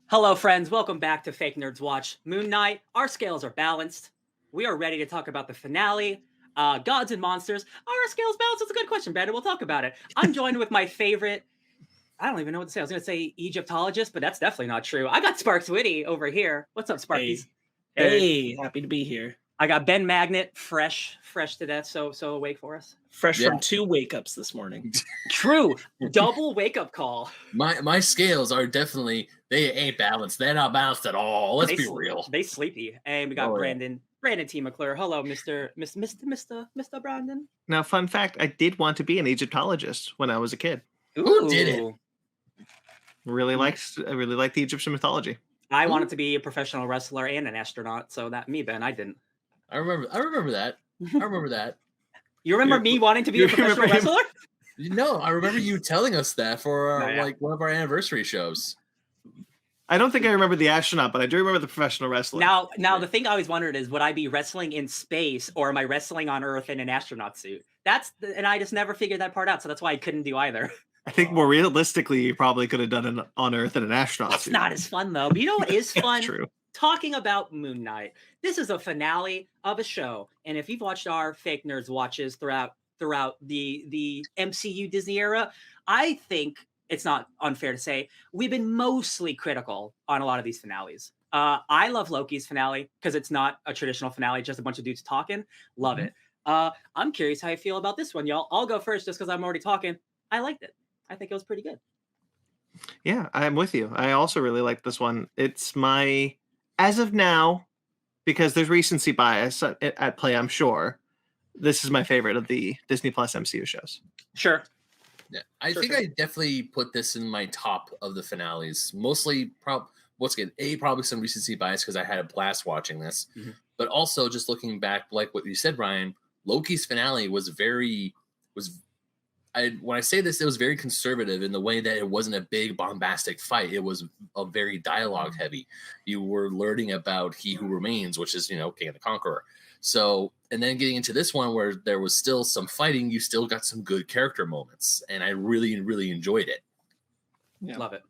Hello, friends. Welcome back to Fake Nerds Watch Moon Knight. Our scales are balanced. We are ready to talk about the finale. Gods and monsters. Are our scales balanced? That's a good question, Brandon. We'll talk about it. I'm joined with my favorite. I don't even know what to say. I was going to say Egyptologist, but that's definitely not true. I got Sparkz Witty over here. What's up, Sparkies? Hey, happy to be here. I got Ben Magnet, fresh to death, so awake for us. Fresh from 2 wake-ups this morning. True. Double wake-up call. My scales are definitely, they ain't balanced. They're not balanced at all. Let's be real. They sleepy. And we got Brandon T. McClure. Hello, Mr. Brandon. Now, fun fact, I did want to be an Egyptologist when I was a kid. Who did it? I really liked the Egyptian mythology. I wanted to be a professional wrestler and an astronaut, so that me, Ben, I didn't. I remember that. You remember me wanting to be a professional wrestler? No, I remember you telling us that for like one of our anniversary shows. I don't think I remember the astronaut, but I do remember the professional wrestler. Now the thing I always wondered is, would I be wrestling in space or am I wrestling on Earth in an astronaut suit? And I just never figured that part out, so that's why I couldn't do either. I think more realistically, you probably could have done it on Earth in an astronaut That's suit. not as fun, though. But you know what is fun? True. Talking about Moon Knight. This is a finale of a show. And if you've watched our Fake Nerds watches throughout the MCU Disney era, I think it's not unfair to say we've been mostly critical on a lot of these finales. I love Loki's finale because it's not a traditional finale, just a bunch of dudes talking. Love it. I'm curious how you feel about this one, y'all. I'll go first just because I'm already talking. I liked it. I think it was pretty good. Yeah, I'm with you. I also really like this one. It's my, as of now, because there's recency bias at play, I'm sure, this is my favorite of the Disney Plus MCU shows. Sure. Yeah, I think I definitely put this in my top of the finales. Mostly, probably some recency bias because I had a blast watching this, but also just looking back, like what you said, Ryan, Loki's finale was when I say this, it was very conservative in the way that it wasn't a big bombastic fight. It was a very dialogue heavy. You were learning about He Who Remains, which is, King and the Conqueror. So, and then getting into this one where there was still some fighting, you still got some good character moments. And I really, really enjoyed it. Yeah. Love it.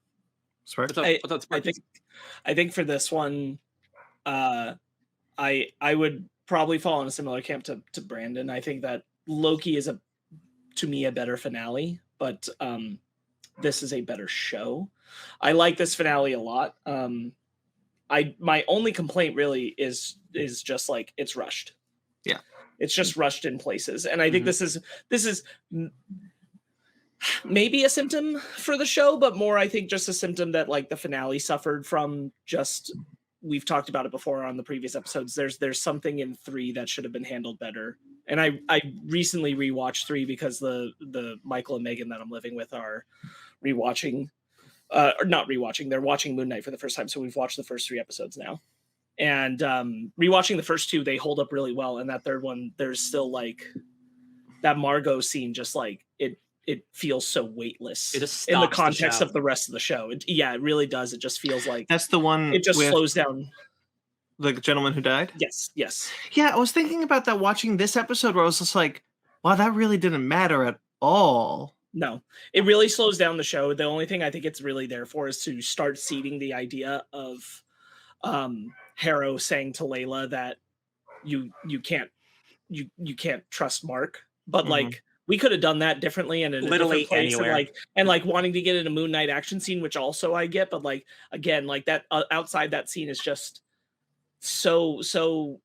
I think for this one, I would probably fall in a similar camp to Brandon. I think that Loki is to me a better finale, but this is a better show. I like this finale a lot. My only complaint really is just like it's rushed. Yeah, it's just rushed in places, and I think this is maybe a symptom for the show, but more I think just a symptom that like the finale suffered from. Just we've talked about it before on the previous episodes. There's something in 3 that should have been handled better. And I recently rewatched 3 because the Michael and Megan that I'm living with are rewatching, or not rewatching. They're watching Moon Knight for the first time. So we've watched the first 3 episodes now. And rewatching the first 2, they hold up really well. And that third one, there's still like that Margot scene, just like it feels so weightless in the context of the rest of the show. It really does. It just feels like that's the one. It just slows down. The gentleman who died? Yes. Yeah, I was thinking about that watching this episode where I was just like, wow, that really didn't matter at all. No, it really slows down the show. The only thing I think it's really there for is to start seeding the idea of Harrow saying to Layla that you can't trust Marc. But like we could have done that differently and in literally a different place anywhere. And wanting to get in a Moon Knight action scene, which also I get, but like again, like that outside that scene is just so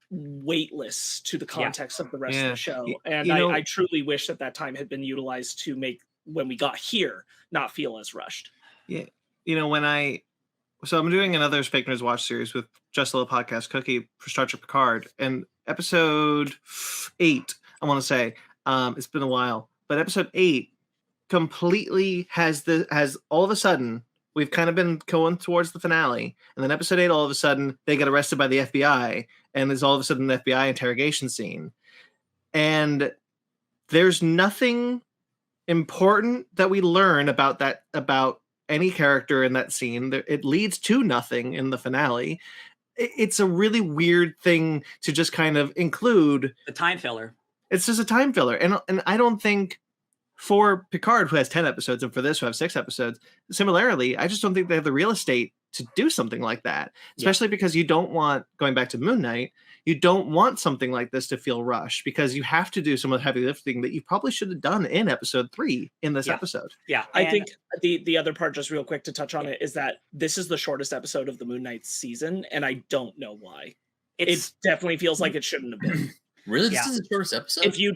weightless to the context of the rest of the show. And I truly wish that time had been utilized to make when we got here not feel as rushed. Yeah. So I'm doing another Fake Nerds Watch series with Just a Little Podcast Cookie for Star Trek Picard, and episode 8, I want to say, it's been a while, but episode 8 completely has all of a sudden we've kind of been going towards the finale, and then episode 8, all of a sudden they get arrested by the FBI, and there's all of a sudden an FBI interrogation scene, and there's nothing important that we learn about any character in that scene. It leads to nothing in the finale. it's a really weird thing to just kind of include. The time filler. It's just a time filler, and I don't think for Picard, who has 10 episodes, and for this, who have 6 episodes, similarly, I just don't think they have the real estate to do something like that, especially because you don't want, going back to Moon Knight, you don't want something like this to feel rushed, because you have to do some of the heavy lifting that you probably should have done in episode 3 in this episode. Yeah. I think the other part, just real quick to touch on it, is that this is the shortest episode of the Moon Knight season, and I don't know why. It definitely feels like it shouldn't have been. Really? This is the shortest episode? If you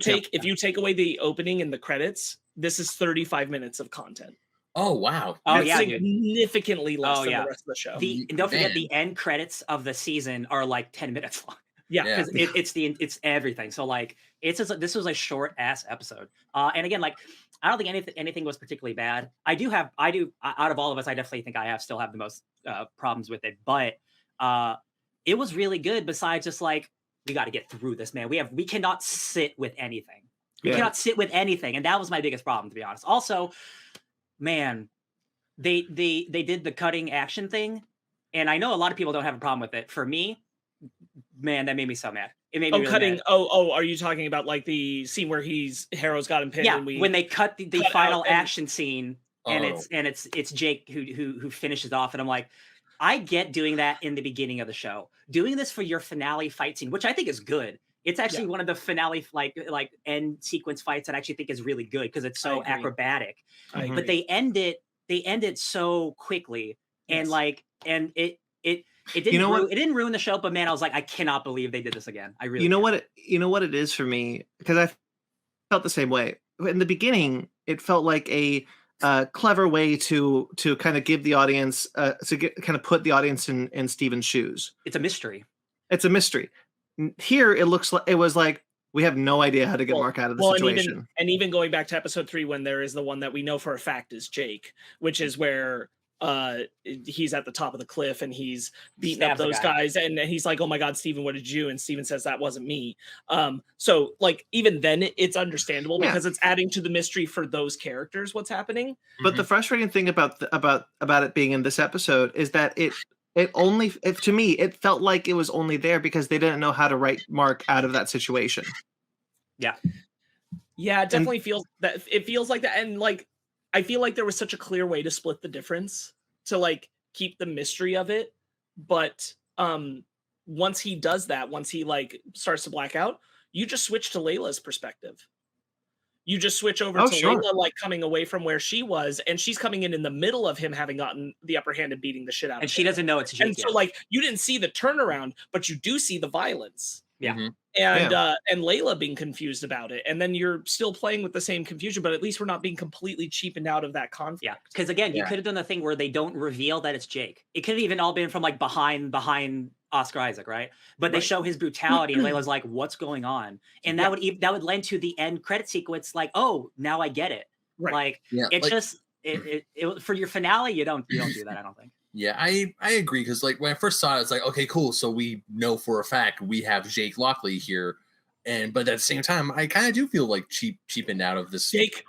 take away the opening and the credits, this is 35 minutes of content. Oh, wow. Oh, That's yeah, significantly less than the rest of the show. And don't forget, the end credits of the season are like 10 minutes long. Yeah, because it's everything. So like this was a short ass episode. And again, like I don't think anything was particularly bad. I do out of all of us, I definitely think I still have the most problems with it. But it was really good. Besides just like, we got to get through this, man. We cannot sit with anything. We cannot sit with anything, and that was my biggest problem, to be honest. Also, man, they did the cutting action thing, and I know a lot of people don't have a problem with it. For me, man, that made me so mad. It made me really cutting. mad. Are you talking about like the scene where Harrow's got him pinned? Yeah, and when they cut the cut final out and- action scene, and it's Jake who finishes off, and I'm like, I get doing that in the beginning of the show. Doing this for your finale fight scene, which I think is good. It's actually one of the finale like end sequence fights that I actually think is really good because it's so acrobatic. But they end it so quickly, and it didn't ruin the show. But man, I was like, I cannot believe they did this again. I really. You know what it is for me, because I felt the same way in the beginning. It felt like a clever way to kind of give the audience kind of put the audience in Steven's shoes. It's a mystery. It's a mystery. Here it was like we have no idea how to get Marc out of the situation. And even going back to episode 3, when there is the one that we know for a fact is Jake, which is where he's at the top of the cliff and he's beating up those guys, and he's like, "Oh my God, Steven, what did you do?" And Steven says, "That wasn't me." So like even then it's understandable because it's adding to the mystery for those characters what's happening. But the frustrating thing about it being in this episode is that to me it felt like it was only there because they didn't know how to write Marc out of that situation. Yeah, it definitely feels like that, and like I feel like there was such a clear way to split the difference to like keep the mystery of it. But once he does that, once he like starts to black out, you just switch to Layla's perspective. You just switch over to Layla like coming away from where she was, and she's coming in the middle of him having gotten the upper hand and beating the shit out of him. And she doesn't know it's Jake. And so like you didn't see the turnaround, but you do see the violence. Yeah. Mm-hmm. And Layla being confused about it, and then you're still playing with the same confusion, but at least we're not being completely cheapened out of that conflict. Yeah, because again, you could have done the thing where they don't reveal that it's Jake. It could have even all been from like behind Oscar Isaac, right? But they show his brutality, and Layla's like, "What's going on?" And that would lend to the end credit sequence, like, "Oh, now I get it." Right. Like it's like, just it for your finale, you don't do that. I don't think. Yeah, I agree, because like when I first saw it, it's like, okay, cool. So we know for a fact we have Jake Lockley here, but at the same time, I kind of do feel like cheapened out of this. Jake,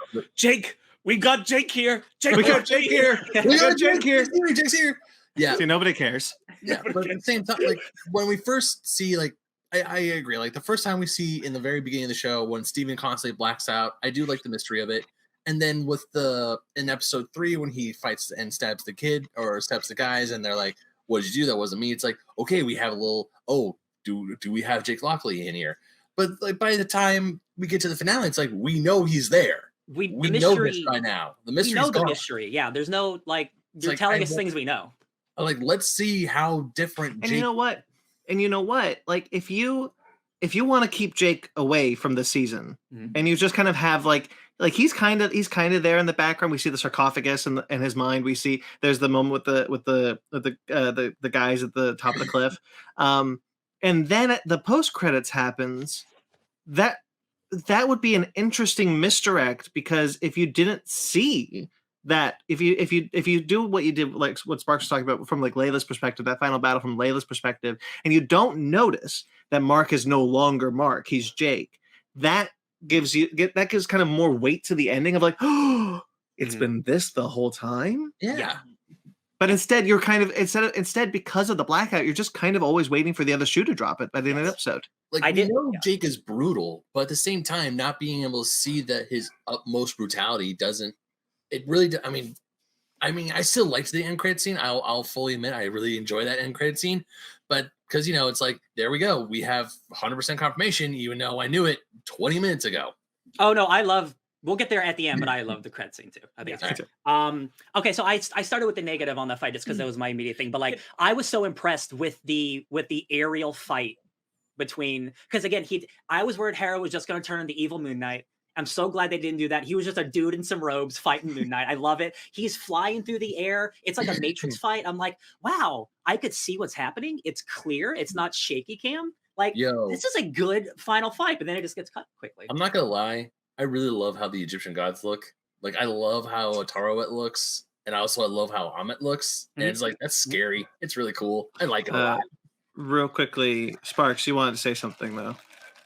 we got Jake here. We got Jake here. Jake's here. Yeah. See, nobody cares. Yeah, but at the same time, like when we first see, like I agree. Like the first time we see in the very beginning of the show when Steven constantly blacks out, I do like the mystery of it. And then in episode 3, when he fights and stabs the kid or stabs the guys, and they're like, "What did you do? That wasn't me." It's like, okay, we have a little. Oh, do we have Jake Lockley in here? But like by the time we get to the finale, it's like we know he's there. We know this by now. The mystery. We know the mystery. Yeah, there's no like you're telling us things we know. Like, let's see how different. And Jake... you know what? Like if you want to keep Jake away from the season, and you just kind of have like he's kind of there in the background. We see the sarcophagus in his mind. We see there's the moment with the guys at the top of the cliff, and then the post credits happens. That would be an interesting misdirect, because if you didn't see that, if you do what you did, like what Sparkz was talking about from like Layla's perspective, that final battle from Layla's perspective, and you don't notice that Marc is no longer Marc, he's Jake, that gives kind of more weight to the ending of like, oh, it's been this the whole time. Yeah. But instead, you're kind of instead because of the blackout, you're just kind of always waiting for the other shoe to drop it by the end of the episode. Like, I know Jake is brutal, but at the same time, not being able to see that his utmost brutality doesn't. It really. I mean, I still liked the end credit scene. I'll fully admit I really enjoy that end credit scene, but because it's like there we go, we have 100% confirmation, even though I knew it 20 minutes ago. Oh no, we'll get there at the end, but I love the credit scene too. I think it's great. Okay, so I started with the negative on the fight just because that was my immediate thing. But like, I was so impressed with the aerial fight between, because again, I was worried Hera was just going to turn the evil Moon Knight. I'm so glad they didn't do that. He was just a dude in some robes fighting Moon Knight. I love it. He's flying through the air. It's like a Matrix fight. I'm like, wow, I could see what's happening. It's clear. It's not shaky cam. Like, this is a good final fight, but then it just gets cut quickly. I'm not gonna lie. I really love how the Egyptian gods look. Like, I love how Tarawet looks, and I love how Ammit looks. And it's like, that's scary. It's really cool. I like it a lot. Real quickly, Sparkz, you wanted to say something though.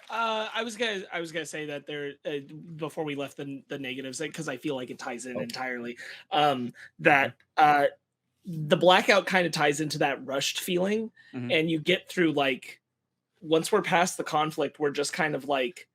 I was gonna say that there before we left the negatives, because I feel like it ties in entirely. That the blackout kind of ties into that rushed feeling, and you get through, like, once we're past the conflict, we're just kind of like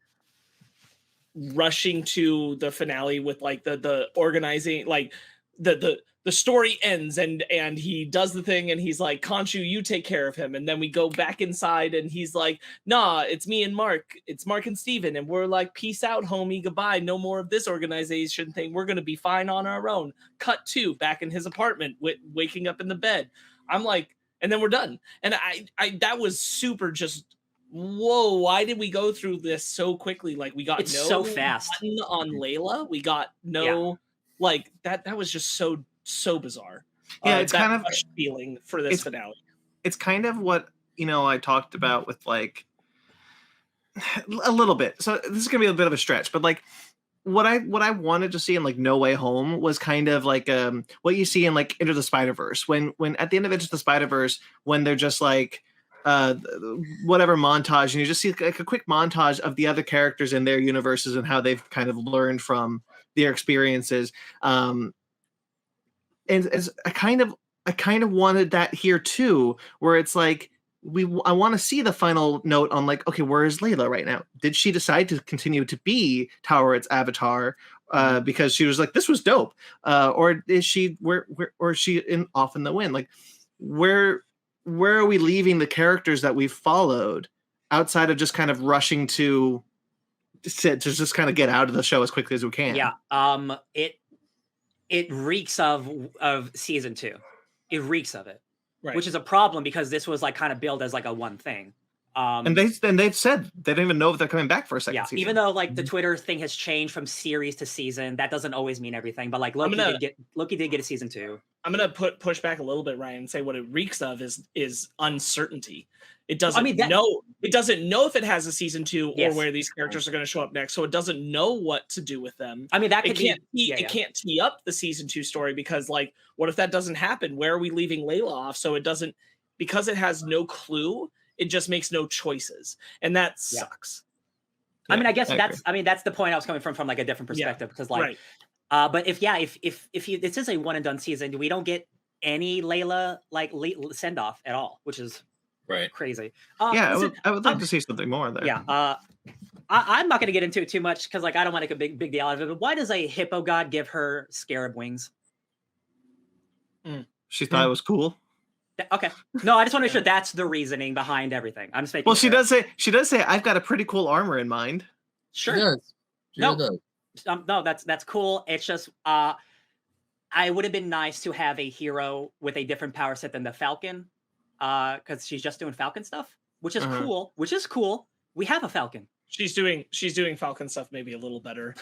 rushing to the finale with like the organizing, like the story ends and he does the thing and he's like, Khonshu, you take care of him. And then we go back inside and he's like, nah, it's me and Marc. It's Marc and Steven. And we're like, peace out, homie. Goodbye. No more of this organization thing. We're going to be fine on our own. Cut to back in his apartment, waking up in the bed. I'm like, and then we're done. And I that was super just, whoa, why did we go through this so quickly? Like, we got so fast on Layla. We got like that was just so bizarre. Yeah, it's kind of feeling for this finale. It's kind of what I talked about with, like, a little bit. So this is gonna be a bit of a stretch, but like what I wanted to see in like No Way Home was kind of like what you see in like Into the Spider-Verse when at the end of Into the Spider-Verse when they're just like whatever montage, and you just see like a quick montage of the other characters in their universes and how they've kind of learned from their experiences. And I kind of wanted that here too, where it's like I want to see the final note on like, okay, where is Layla right now? Did she decide to continue to be Toweret's avatar because she was like, this was dope, or is she or is she off in the wind? Like, where are we leaving the characters that we've followed outside of just kind of rushing to just kind of get out of the show as quickly as we can? Yeah. It reeks of season 2. It reeks of it, right? Which is a problem because this was like kind of billed as like a one thing. And they've said they don't even know if they're coming back for a second season. Even though like the Twitter thing has changed from series to season, that doesn't always mean everything. But like Loki did get a season 2. I'm gonna push back a little bit, Ryan, and say what it reeks of is uncertainty. It doesn't know. It doesn't know if it has a season 2 or where these characters are going to show up next. So it doesn't know what to do with them. I mean, that could it can't tee up the season 2 story because, like, what if that doesn't happen? Where are we leaving Layla off? So it doesn't, because it has no clue. It just makes no choices, and that sucks. I mean, I guess that's the point I was coming from like a different perspective because like, but if this is a one and done season, we don't get any Layla like send off at all, which is crazy. I would like to see something more there. Yeah. I'm not going to get into it too much because like I don't want to make a big deal out of it. But why does a hippo god give her scarab wings? She thought it was cool. Okay. No, I just want to make sure that's the reasoning behind everything. I'm just making. Well, she does say I've got a pretty cool armor in mind. Sure. She does. No, that's cool. It's just I would have been nice to have a hero with a different power set than the Falcon, because she's just doing Falcon stuff, which is cool. Which is cool. We have a Falcon. She's doing Falcon stuff maybe a little better,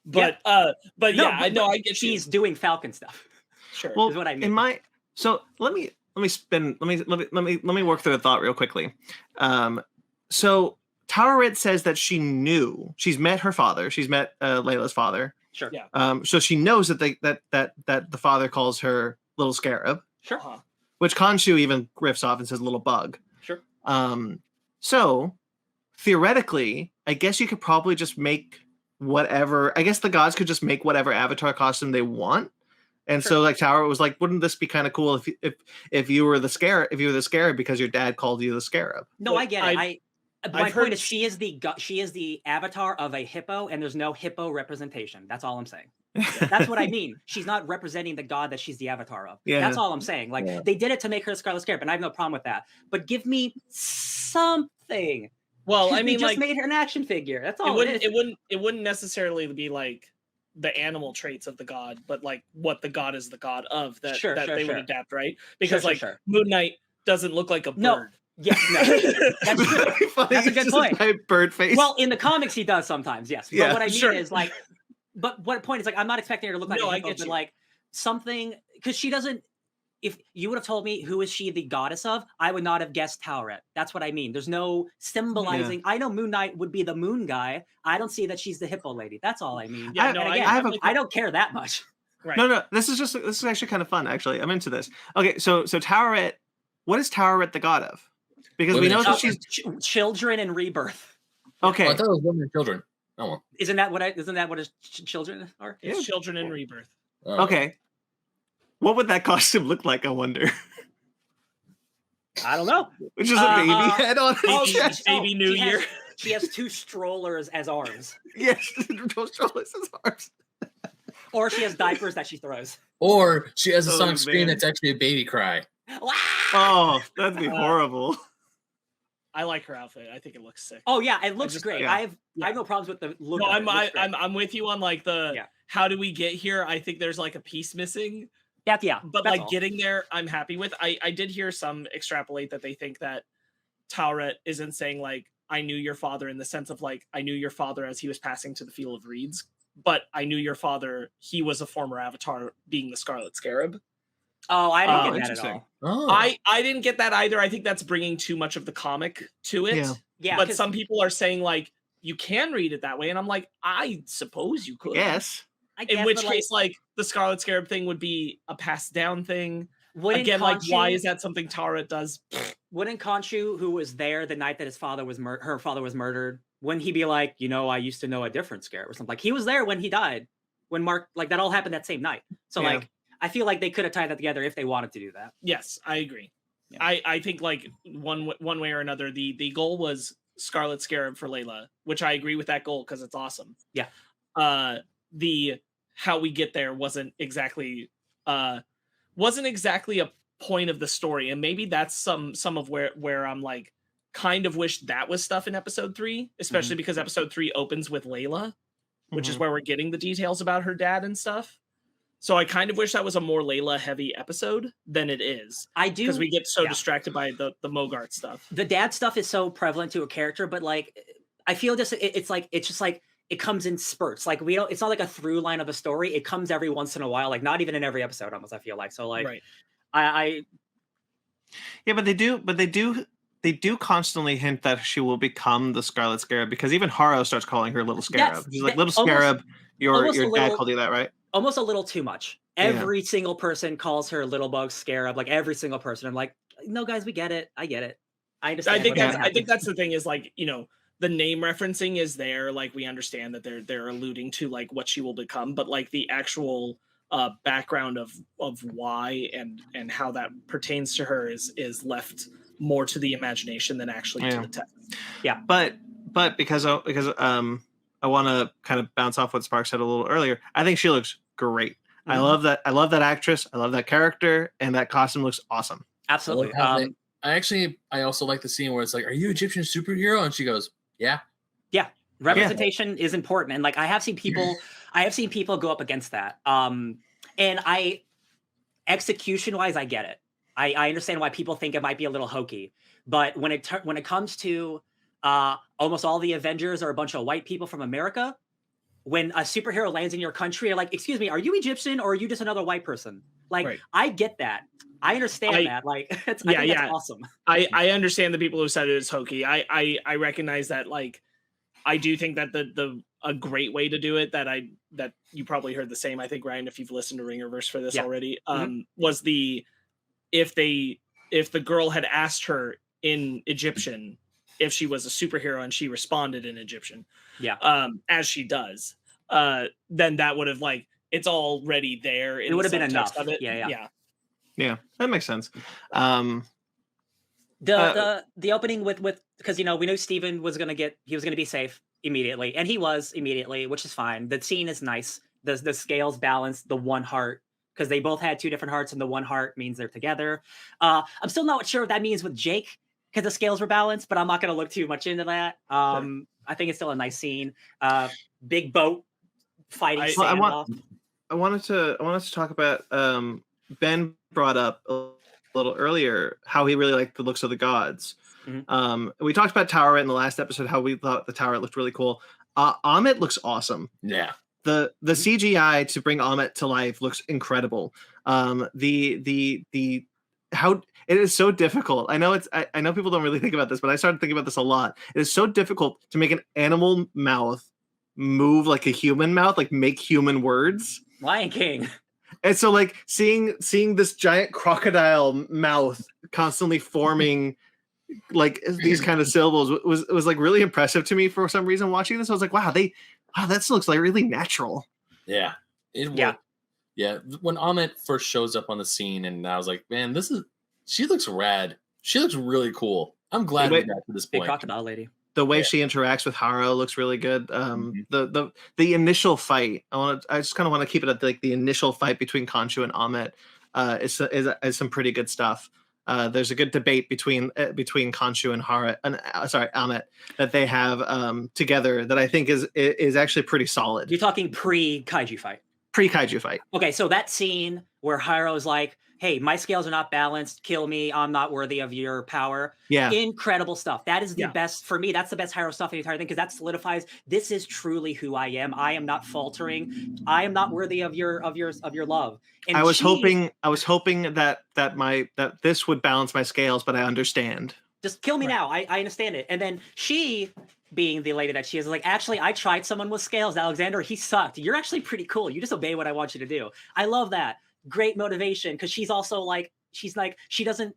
but I get she's doing Falcon stuff. Sure. Well, is what I mean. So let me work through the thought real quickly. So Taweret says that she's met her father. She's met Layla's father. Sure. Yeah. So she knows that the father calls her little scarab. Sure. Which Khonshu even riffs off and says little bug. Sure. So theoretically, I guess you could probably just make whatever. I guess the gods could just make whatever avatar costume they want. And so like Tower was like, wouldn't this be kind of cool if you were the scarab because your dad called you the scarab? No, I get it. My point is she is the avatar of a hippo, and there's no hippo representation. That's all I'm saying. That's what I mean. She's not representing the god that she's the avatar of. Yeah. That's all I'm saying. Like they did it to make her a Scarlet Scarab, and I have no problem with that. But give me something. Well, I mean, just made her an action figure. That's all. It wouldn't necessarily be like the animal traits of the god, but like what the god is the god of that they would adapt, right? Because Moon Knight doesn't look like a bird. Yeah, no. That's a good point. Bird face. Well, in the comics, he does sometimes, yes. But what I mean is like, but what point is like, I'm not expecting her to look like a hippo, but like something, because she doesn't. If you would have told me who is she the goddess of, I would not have guessed Toweret. That's what I mean. There's no symbolizing. I know Moon Knight would be the moon guy. I don't see that she's the hippo lady. That's all I mean. Yeah, I don't care that much. Right. No. This is actually kind of fun. Actually, I'm into this. Okay, so Toweret, what is Toweret the god of? Because we know that she's children and rebirth. Okay, I thought it was women and children. Oh well. Isn't that what his children are? It's children and rebirth. Okay. What would that costume look like, I wonder? I don't know. Which is a baby head on his chest. Baby New Year. She has 2 strollers as arms. Yes, 2 strollers as arms. Or she has diapers that she throws. Or she has a sonic scream that's actually a baby cry. Oh, that'd be horrible. I like her outfit. I think it looks sick. Oh yeah, it looks great. Yeah. I have no problems with the look. No, I'm with you on like the how do we get here? I think there's like a piece missing. Yeah. But like getting there, I'm happy with. I did hear some extrapolate that they think that Toweret isn't saying like I knew your father in the sense of like I knew your father as he was passing to the Field of Reeds, but I knew your father. He was a former Avatar, being the Scarlet Scarab. Oh, I didn't get that at all. Oh. I didn't get that either. I think that's bringing too much of the comic to it. Yeah. But some people are saying like you can read it that way, and I'm like, I suppose you could. Yes. In which case, like the Scarlet Scarab thing would be a passed down thing. Again, like why is that something Toweret does? Wouldn't Khonshu, who was there the night that his father was her father was murdered, wouldn't he be like, I used to know a different Scarab or something? Like he was there when he died, when Marc, like that all happened that same night. So like I feel like they could have tied that together if they wanted to do that. Yes, I agree. Yeah. I think like one way or another, the goal was Scarlet Scarab for Layla, which I agree with that goal because it's awesome. Yeah. The how we get there wasn't exactly a point of the story, and maybe that's some of where I'm like kind of wish that was stuff in episode 3, especially because episode 3 opens with Layla, which is where we're getting the details about her dad and stuff. So I kind of wish that was a more Layla heavy episode than it is. I do, because we get so distracted by the Mogart stuff. The dad stuff is so prevalent to a character, but like I feel just it's just like it comes in spurts. Like it's not like a through line of a story. It comes every once in a while, like not even in every episode almost, I feel like. So like but they do constantly hint that she will become the Scarlet Scarab, because even Haro starts calling her Little Scarab. She's like, Little Scarab, your dad called you that, right? Almost a little too much. Every single person calls her Little Bug Scarab, like every single person. I'm like, no guys, we get it. I get it. I understand. I think that's the thing is like, the name referencing is there, like we understand that they're alluding to like what she will become, but like the actual background of why and how that pertains to her is left more to the imagination than actually to the text. Yeah, but because I want to kind of bounce off what Sparkz said a little earlier. I think she looks great. I love that actress. I love that character, and that costume looks awesome. Absolutely. I also like the scene where it's like, "Are you Egyptian superhero?" And she goes, "Yeah." Yeah. Representation is important, and like I have seen people go up against that. And execution wise, I get it. I understand why people think it might be a little hokey, but when it comes to almost all the Avengers are a bunch of white people from America. When a superhero lands in your country, you're like, excuse me, are you Egyptian or are you just another white person? Like, I get that. I understand that. Like, I think that's awesome. I understand the people who said it is hokey. I recognize that. Like, I do think that a great way to do it that you probably heard the same. I think, Ryan, if you've listened to Ringerverse for this already, was if the girl had asked her in Egyptian if she was a superhero and she responded in Egyptian, as she does, then that would have like it's already there. It would have been enough. Of it. Yeah. That makes sense. The opening with because we knew Steven was gonna be safe immediately, and he was immediately, which is fine. The scene is nice. The scales balance the one heart because they both had two different hearts, and the one heart means they're together. I'm still not sure what that means with Jake because the scales were balanced, but I'm not gonna look too much into that. Sure. I think it's still a nice scene. Big boat fighting I wanted to talk about Ben brought up a little earlier how he really liked the looks of the gods. We talked about Tower in the last episode, how we thought the Tower looked really cool. Amit looks awesome. Yeah. The CGI to bring Amit to life looks incredible. The how it is so difficult. I know I know people don't really think about this, but I started thinking about this a lot. It is so difficult to make an animal mouth move like a human mouth, like make human words. Lion King. And so like seeing this giant crocodile mouth constantly forming like these kind of syllables was like really impressive to me for some reason watching this. I was like, wow, that looks like really natural. Yeah. Yeah. When Amit first shows up on the scene, and I was like, man, she looks rad. She looks really cool. I'm glad we got to this point. Big crocodile lady. The way she interacts with Haro looks really good. The initial fight, I just kind of want to keep it at like the initial fight between Khonshu and Amit is some pretty good stuff. There's a good debate between Khonshu and Amit that they have together that I think is actually pretty solid. You're talking pre-Kaiju Fight. Pre-Kaiju Fight. Okay, so that scene where Hiro's like, hey, my scales are not balanced. Kill me. I'm not worthy of your power. Yeah. Incredible stuff. That is the best for me. That's the best Hiro stuff in the entire thing because that solidifies this is truly who I am. I am not faltering. I am not worthy of your love. And I was hoping that this would balance my scales, but I understand. Just kill me now. I understand it. And then she, being the lady that she is, like, actually, I tried someone with scales, Alexander. He sucked. You're actually pretty cool. You just obey what I want you to do. I love that. Great motivation because she's also like she doesn't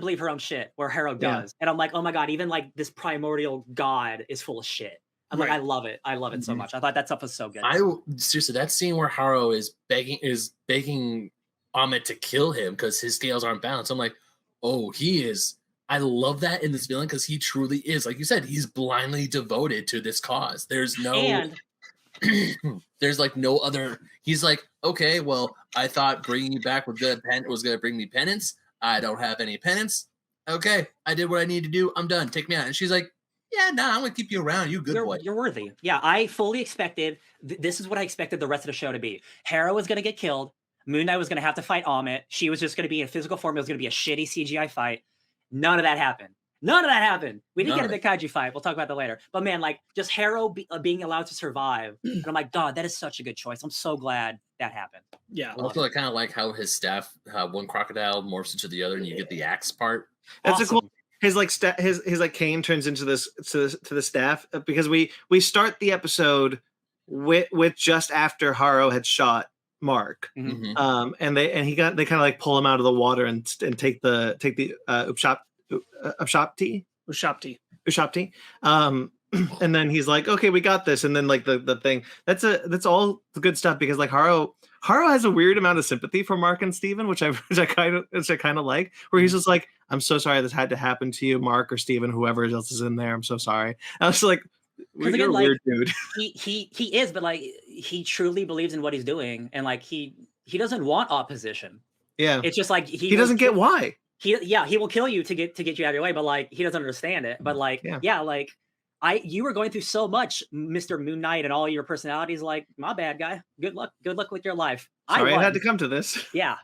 believe her own shit where Hero does, and I'm like, oh my god, even like this primordial god is full of shit. I'm like, I love it so much. I thought that stuff was so good. Seriously, that scene where Haro is begging Amit to kill him because his scales aren't balanced. I'm like, oh, he is. I love that in this villain because he truly is, like you said, he's blindly devoted to this cause. There's no. There's like no other. He's like, okay, well, I thought bringing you back was going to bring me penance. I don't have any penance. Okay, I did what I need to do. I'm done. Take me out. And she's like, yeah, nah, I'm going to keep you around. You good boy. You're worthy. Yeah, I fully expected. This is what I expected the rest of the show to be. Hera was going to get killed. Moon Knight was going to have to fight Amit. She was just going to be in physical form. It was going to be a shitty CGI fight. None of that happened. We didn't get a big Kaiju fight. We'll talk about that later. But man, like just Hero being allowed to survive. And I'm like, God, that is such a good choice. I'm so glad that happened. Yeah. Also, I kind of like how his staff, one crocodile morphs into the other, and you get the axe part. That's awesome. A cool. His like his like cane turns into this to the staff because we start the episode with just after Haro had shot Marc. Mm-hmm. And they kind of like pull him out of the water and take the Ushapti. And then he's like, okay, we got this. And then like the thing that's all the good stuff because like Haro has a weird amount of sympathy for Marc and Steven, which I kind of like, where he's just like, I'm so sorry this had to happen to you, Marc or Steven, whoever else is in there. I'm so sorry. I was like, you're a weird dude. He is, but like he truly believes in what he's doing, and like he doesn't want opposition. Yeah. It's just like he doesn't get why. He will kill you to get you out of your way, but like he doesn't understand it. But like like you were going through so much, Mr. Moon Knight, and all your personalities. Like, my bad, guy. Good luck with your life. Sorry, I had to come to this. Yeah.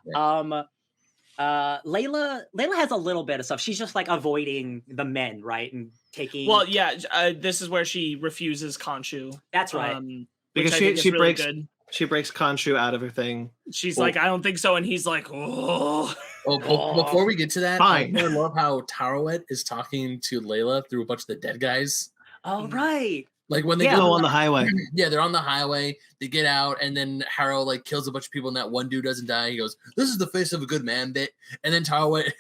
Layla has a little bit of stuff. She's just like avoiding the men, right, and taking. Well, yeah. This is where she refuses Khonshu. That's right. Because she breaks. Good. She breaks Khonshu out of her thing. She's like, I don't think so, and he's like, oh. Before we get to that, fine. I love how Tarawet is talking to Layla through a bunch of the dead guys. Oh, right. Like when they Yeah. go on the highway. Yeah, they're on the highway. They get out, and then Harrow like kills a bunch of people, and that one dude doesn't die. He goes, "This is the face of a good man bit." And then Tara went,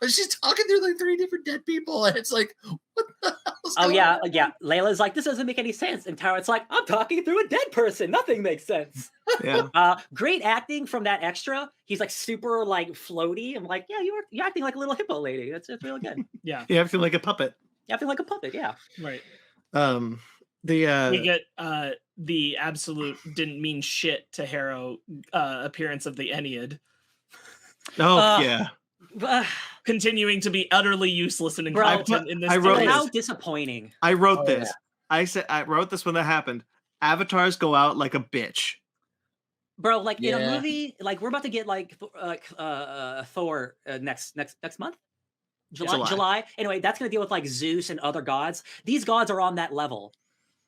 she's talking through like 3 different dead people, and it's like, what the hell's Oh going yeah, on? yeah. Layla's like, this doesn't make any sense, and Taro's like, I'm talking through a dead person. Nothing makes sense. Yeah. Great acting from that extra. He's like super like floaty. I'm like, yeah, you're acting like a little hippo lady. That's really good. Yeah. You feel like a puppet. You acting like a puppet. Yeah. Right. We get the absolute didn't mean shit to Harrow appearance of the Ennead. yeah. Continuing to be utterly useless and Bro, incompetent in this. I wrote How this. disappointing. I wrote Oh, this. yeah. I wrote this when that happened. Avatars go out like a bitch. Bro, like in a Yeah. movie, like we're about to get like Thor next month. July. Anyway, that's gonna deal with like Zeus and other gods. These gods are on that level.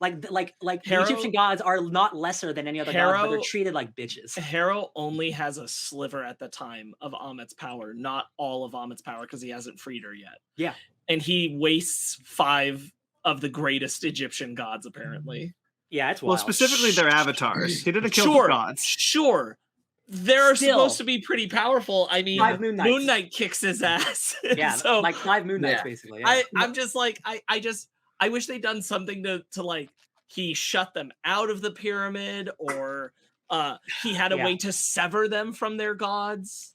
Like the Harrow- Egyptian gods are not lesser than any other gods, but they're treated like bitches. Harrow only has a sliver at the time of Amit's power, not all of Amit's power, because he hasn't freed her yet. Yeah. And he wastes 5 of the greatest Egyptian gods, apparently. Yeah, it's Well, wild. specifically their avatars. He didn't kill Sure. the gods. Sure. They're Still. supposed to be pretty powerful. I mean, 5 Moon Knights. Moon Knight kicks his ass. Yeah, So like 5 Moon Knights, Yeah. basically. Yeah. I'm just like, I wish they'd done something to like he shut them out of the pyramid, or he had a Yeah. way to sever them from their gods,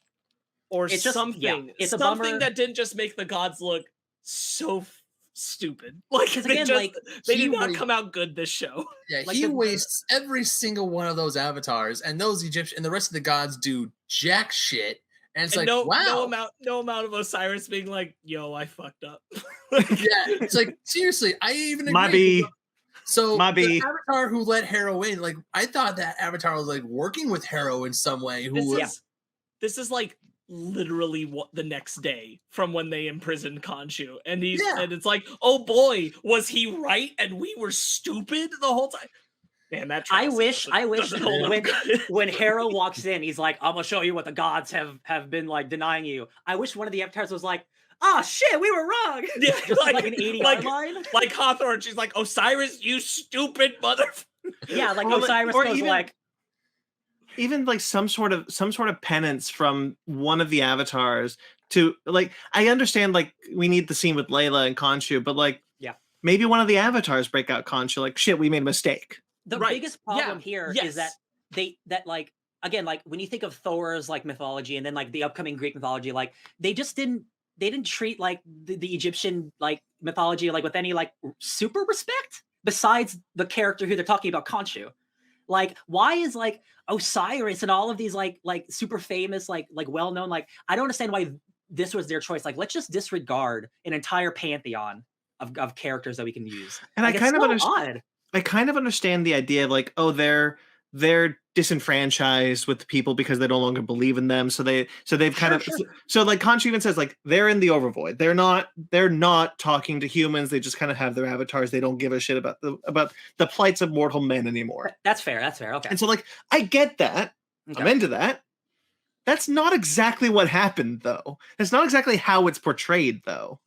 or It's just- something. yeah, it's a something bummer. that didn't just make the gods look so stupid. Like 'Cause they again, just like, they he did not wa- come out good this show. Yeah, Like he the- wastes every single one of those avatars, and those Egyptian and the rest of the gods do jack shit. And it's And like, wow. no amount of Osiris being like, "Yo, I fucked up." Yeah, it's like seriously, I even My agree. B. So My the B. Avatar who let Harrow in, like I thought that Avatar was like working with Harrow in some way. Who This was this is like literally what the next day from when they imprisoned Khonshu, and and it's like, oh boy, was he right and we were stupid the whole time. Man, that I trial wish doesn't hold up when good. when Harrow walks in, he's like, I'm gonna show you what the gods have been like denying you. I wish one of the avatars was like, oh shit, we were wrong. Yeah, Just like an 80 like- line. like Hawthorne, she's like, Osiris, you stupid mother. Yeah, like Or Osiris or goes even- like, Even like some sort of penance from one of the avatars to like, I understand like we need the scene with Layla and Khonshu, but like, Yeah. maybe one of the avatars break out Khonshu like, shit, we made a mistake. the Right. biggest problem Yeah. here Yes. is that like again, like when you think of Thor's like mythology and then like the upcoming Greek mythology, like they didn't treat like the Egyptian like mythology like with any like super respect besides the character who they're talking about, Khonshu. Like, why is like Osiris and all of these like super famous like well-known, like I don't understand why this was their choice. Like, let's just disregard an entire pantheon of characters that we can use. And Like, I kind of it's so understand. odd. I kind of understand the idea of like, oh, they're disenfranchised with the people because they no longer believe in them. So they've kind Sure, of so like Khonshu even says like they're in the overvoid. They're not talking to humans. They just kind of have their avatars. They don't give a shit about the plights of mortal men anymore. That's fair. Okay. And so like I get that. Okay. I'm into that. That's not exactly what happened though. That's not exactly how it's portrayed though.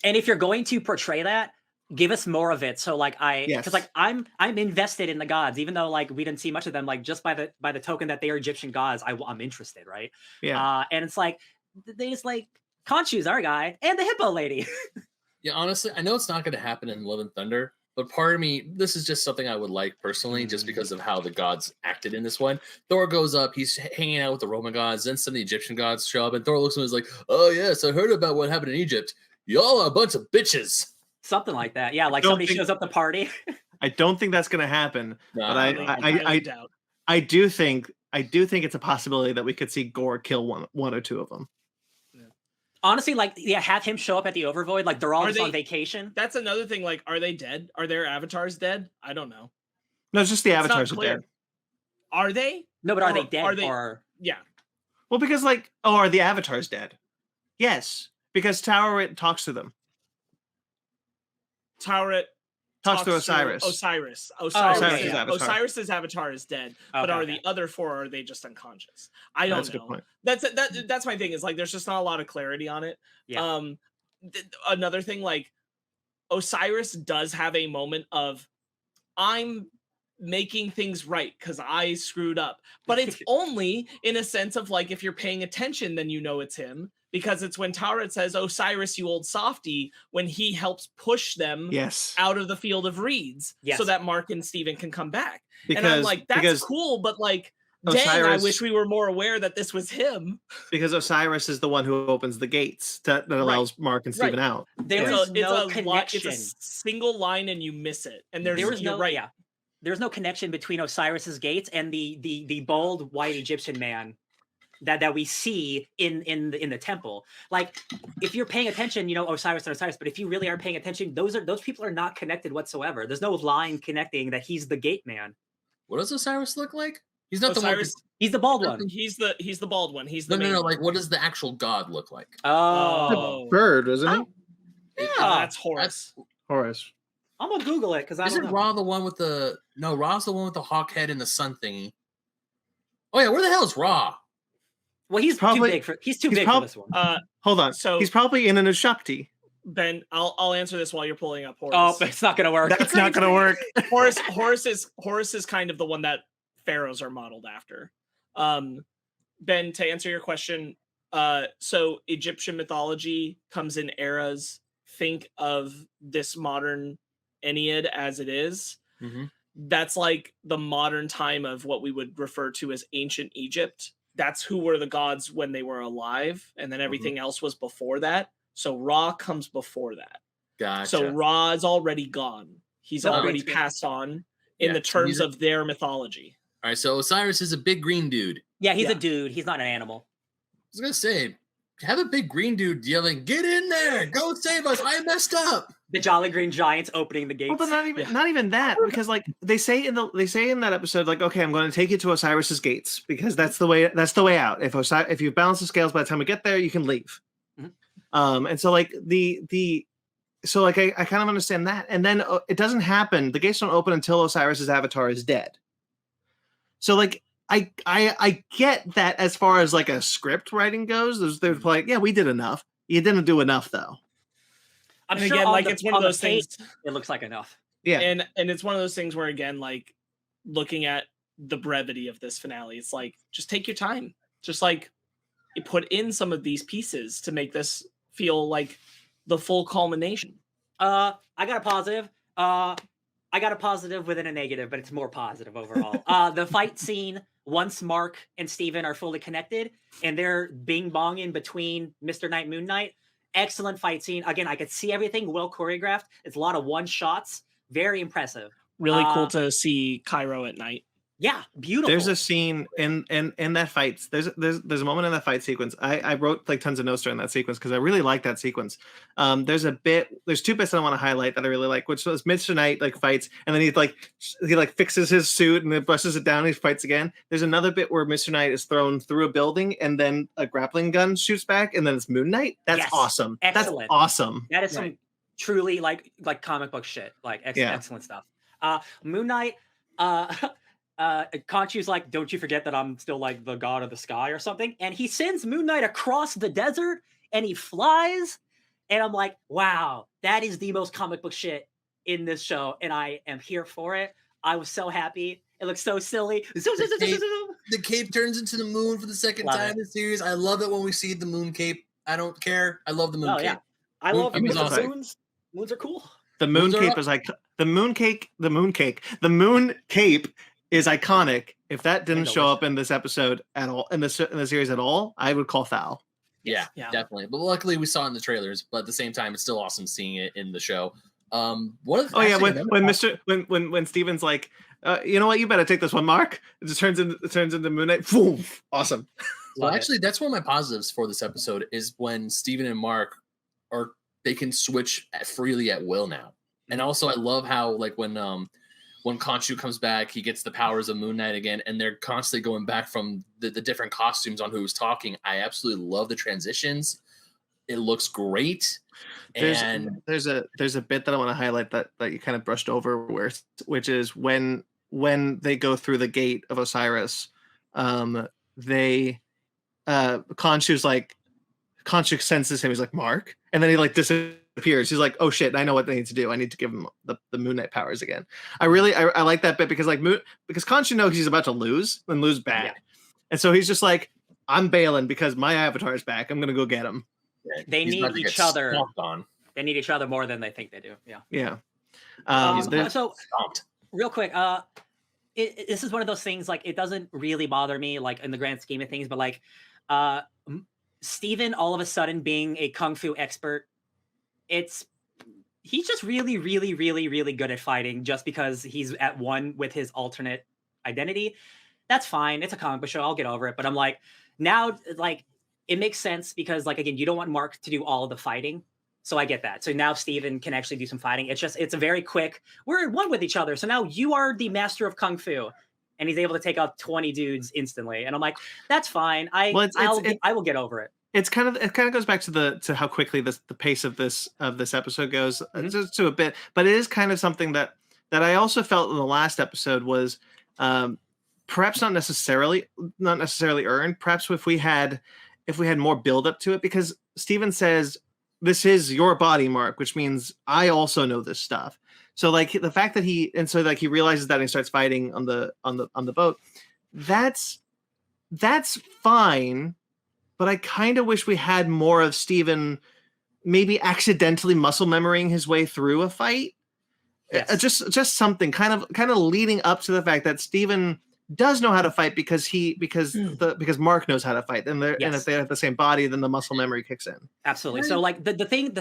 And if you're going to portray that, give us more of it. So like Yes. because like I'm invested in the gods, even though like we didn't see much of them. Like just by the token that they are Egyptian gods, I'm interested, right? Yeah. And it's like they just like Khonshu's our guy and the hippo lady. Yeah, honestly, I know it's not going to happen in Love and Thunder, but part of me, this is just something I would like personally, just because of how the gods acted in this one. Thor goes up, he's hanging out with the Roman gods, then some of the Egyptian gods show up, and Thor looks at him and is like, oh yes, I heard about what happened in Egypt. Y'all are a bunch of bitches. Something like that. Yeah, like don't somebody think- shows up to party. I don't think that's going to happen. Nah, But I doubt. I do think it's a possibility that we could see Gore kill one or two of them. Honestly, like yeah, have him show up at the Overvoid. Like they're all Are just they- on vacation. That's another thing. Like, are they dead? Are their avatars dead? I don't know. No, it's just the It's not avatars are clear. dead. Are they? No, but are Or they dead are they- or Yeah. Well, because like, oh, are the avatars dead? Yes, because Tower talks to them. Tauret Talks to Osiris. Osiris. Osiris's avatar. Osiris's avatar is dead. But Okay, are okay. the other 4, are they just unconscious? I don't That's a good know. point. That's my thing, is like there's just not a lot of clarity on it. Yeah. Another thing, like Osiris does have a moment of I'm making things right because I screwed up. But it's only in a sense of like, if you're paying attention, then you know it's him. Because it's when Tara says, Osiris, you old softy, when he helps push them out of the field of reeds so that Marc and Steven can come back. And I'm like, that's cool, but like, Osiris, dang, I wish we were more aware that this was him. Because Osiris is the one who opens the gates that allows Marc and Steven out. There's no connection. It's a single line and you miss it. And there's there's no connection between Osiris's gates and the bald white Egyptian man that we see in the temple. Like, if you're paying attention, you know, Osiris and Osiris, but if you really are paying attention, those people are not connected whatsoever. There's no line connecting that he's the gate man. What does Osiris look like? He's not Osiris, the one. He's the bald one. He's the bald one. He's the no. Like, what does the actual god look like? The bird, isn't he? Yeah, that's Horus. Horus. I'm gonna Google it because I don't know. Ra the one with the Ra's the one with the hawk head and the sun thingy. Oh yeah, where the hell is Ra? Well, he's probably too big for this one. Hold on. So he's probably in an Ashakti. Ben, I'll answer this while you're pulling up Horus. Oh, but it's not gonna work. That's not gonna work. Horus is kind of the one that pharaohs are modeled after. Ben, to answer your question, so Egyptian mythology comes in eras. Think of this modern Ennead as it is. Mm-hmm. That's like the modern time of what we would refer to as ancient Egypt. That's who were the gods when they were alive, and then everything else was before that. So Ra comes before that. Gotcha. So Ra is already gone. He's already passed on in the terms of their mythology. All right, so Osiris is a big green dude. Yeah, he's a dude. He's not an animal. I was gonna say, have a big green dude yelling, "Get in there! Go save us! I messed up!" The Jolly Green Giants opening the gates. Well, but not even that, because like they say in that episode, like, okay, I'm going to take you to Osiris's gates because that's the way out. If you balance the scales, by the time we get there, you can leave. Mm-hmm. And so like so like I kind of understand that, and then it doesn't happen. The gates don't open until Osiris's avatar is dead. So like I get that as far as like a script writing goes. They're like, yeah, we did enough. You didn't do enough though. I'm sure again, like it's one of those things. It looks like enough. Yeah, and it's one of those things where again, like looking at the brevity of this finale, it's like just take your time. Just like you put in some of these pieces to make this feel like the full culmination. I got a positive. I got a positive within a negative, but it's more positive overall. The fight scene, once Marc and Steven are fully connected and they're bing-bonging between Mr. Knight, Moon Knight, excellent fight scene. Again, I could see everything well choreographed. It's a lot of one-shots. Very impressive. Really cool to see Cairo at night. Yeah, beautiful. There's a scene in that fight. There's a moment in that fight sequence. I wrote like tons of notes during that sequence because I really like that sequence. There's two bits that I want to highlight that I really like, which was Mr. Knight like fights and then he fixes his suit and then brushes it down and he fights again. There's another bit where Mr. Knight is thrown through a building and then a grappling gun shoots back and then it's Moon Knight. That's awesome. Excellent. That's awesome. That is some truly like comic book shit. Like excellent stuff. Moon Knight. Khonshu's like, don't you forget that I'm still like the god of the sky or something, and he sends Moon Knight across the desert and he flies, and I'm like, wow, that is the most comic book shit in this show, and I am here for it. I was so happy. It looks so silly. The cape turns into the moon for the second time in the series. I love it when we see the moon cape. I don't care. I love the moon cape. Yeah. I love awesome. moons. Moons are cool. The moon cape is like the moon cape is iconic. If that didn't show up in this episode at all, in the series at all, I would call foul. Yeah, definitely. But luckily we saw it in the trailers. But at the same time, it's still awesome seeing it in the show. When Steven's like, you know what, you better take this one, Marc. It just turns into Moon Knight. Boom, awesome. Well, actually, that's one of my positives for this episode is when Steven and Marc they can switch freely at will now. And also, I love how like when Khonshu comes back, he gets the powers of Moon Knight again, and they're constantly going back from the different costumes on who's talking. I absolutely love the transitions. It looks great. There's a bit that I want to highlight that you kind of brushed over, which is when they go through the gate of Osiris, Khonshu senses him. He's like, Marc, and then he like disappears appears, he's like, oh shit, I know what they need to do. I need to give him the Moon Knight powers again. I like that bit because because Khonshu knows he's about to lose and lose bad. Yeah. And so he's just like, I'm bailing because my avatar is back. I'm gonna go get him. Yeah, They he's about need to each get other. stomped on. They need each other more than they think they do. Yeah. Yeah. So Stomped. real quick, this is one of those things, like, it doesn't really bother me, like, in the grand scheme of things, but like Steven all of a sudden being a kung fu expert, he's just really, really, really, really good at fighting just because he's at one with his alternate identity. That's fine. It's a comic book show. I'll get over it. But I'm like, now, like, it makes sense because, like, again, you don't want Marc to do all of the fighting. So I get that. So now Steven can actually do some fighting. It's a very quick, we're at one with each other. So now you are the master of kung fu. And he's able to take out 20 dudes instantly. And I'm like, that's fine. I will get over it. It kind of goes back to how quickly the pace of this episode goes, just to a bit, but it is kind of something that I also felt in the last episode was perhaps not necessarily earned. Perhaps if we had more build up to it, because Steven says, this is your body, Marc, which means I also know this stuff. So like the fact that he realizes that and he starts fighting on the boat, that's fine. But I kind of wish we had more of Steven maybe accidentally muscle memorying his way through a fight. Yes. Just something kind of leading up to the fact that Steven does know how to fight because Marc knows how to fight, and and if they have the same body, then the muscle memory kicks in. Absolutely. So like the thing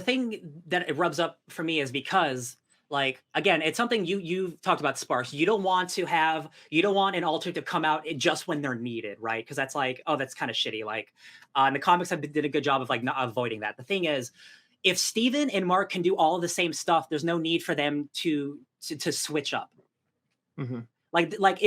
that it rubs up for me is because, like, again, it's something you've talked about, Sparkz. You don't want an alter to come out just when they're needed, right? Because that's like, oh, that's kind of shitty. Like, and the comics did a good job of like not avoiding that. The thing is, if Steven and Marc can do all of the same stuff, there's no need for them to switch up. Mm-hmm. Like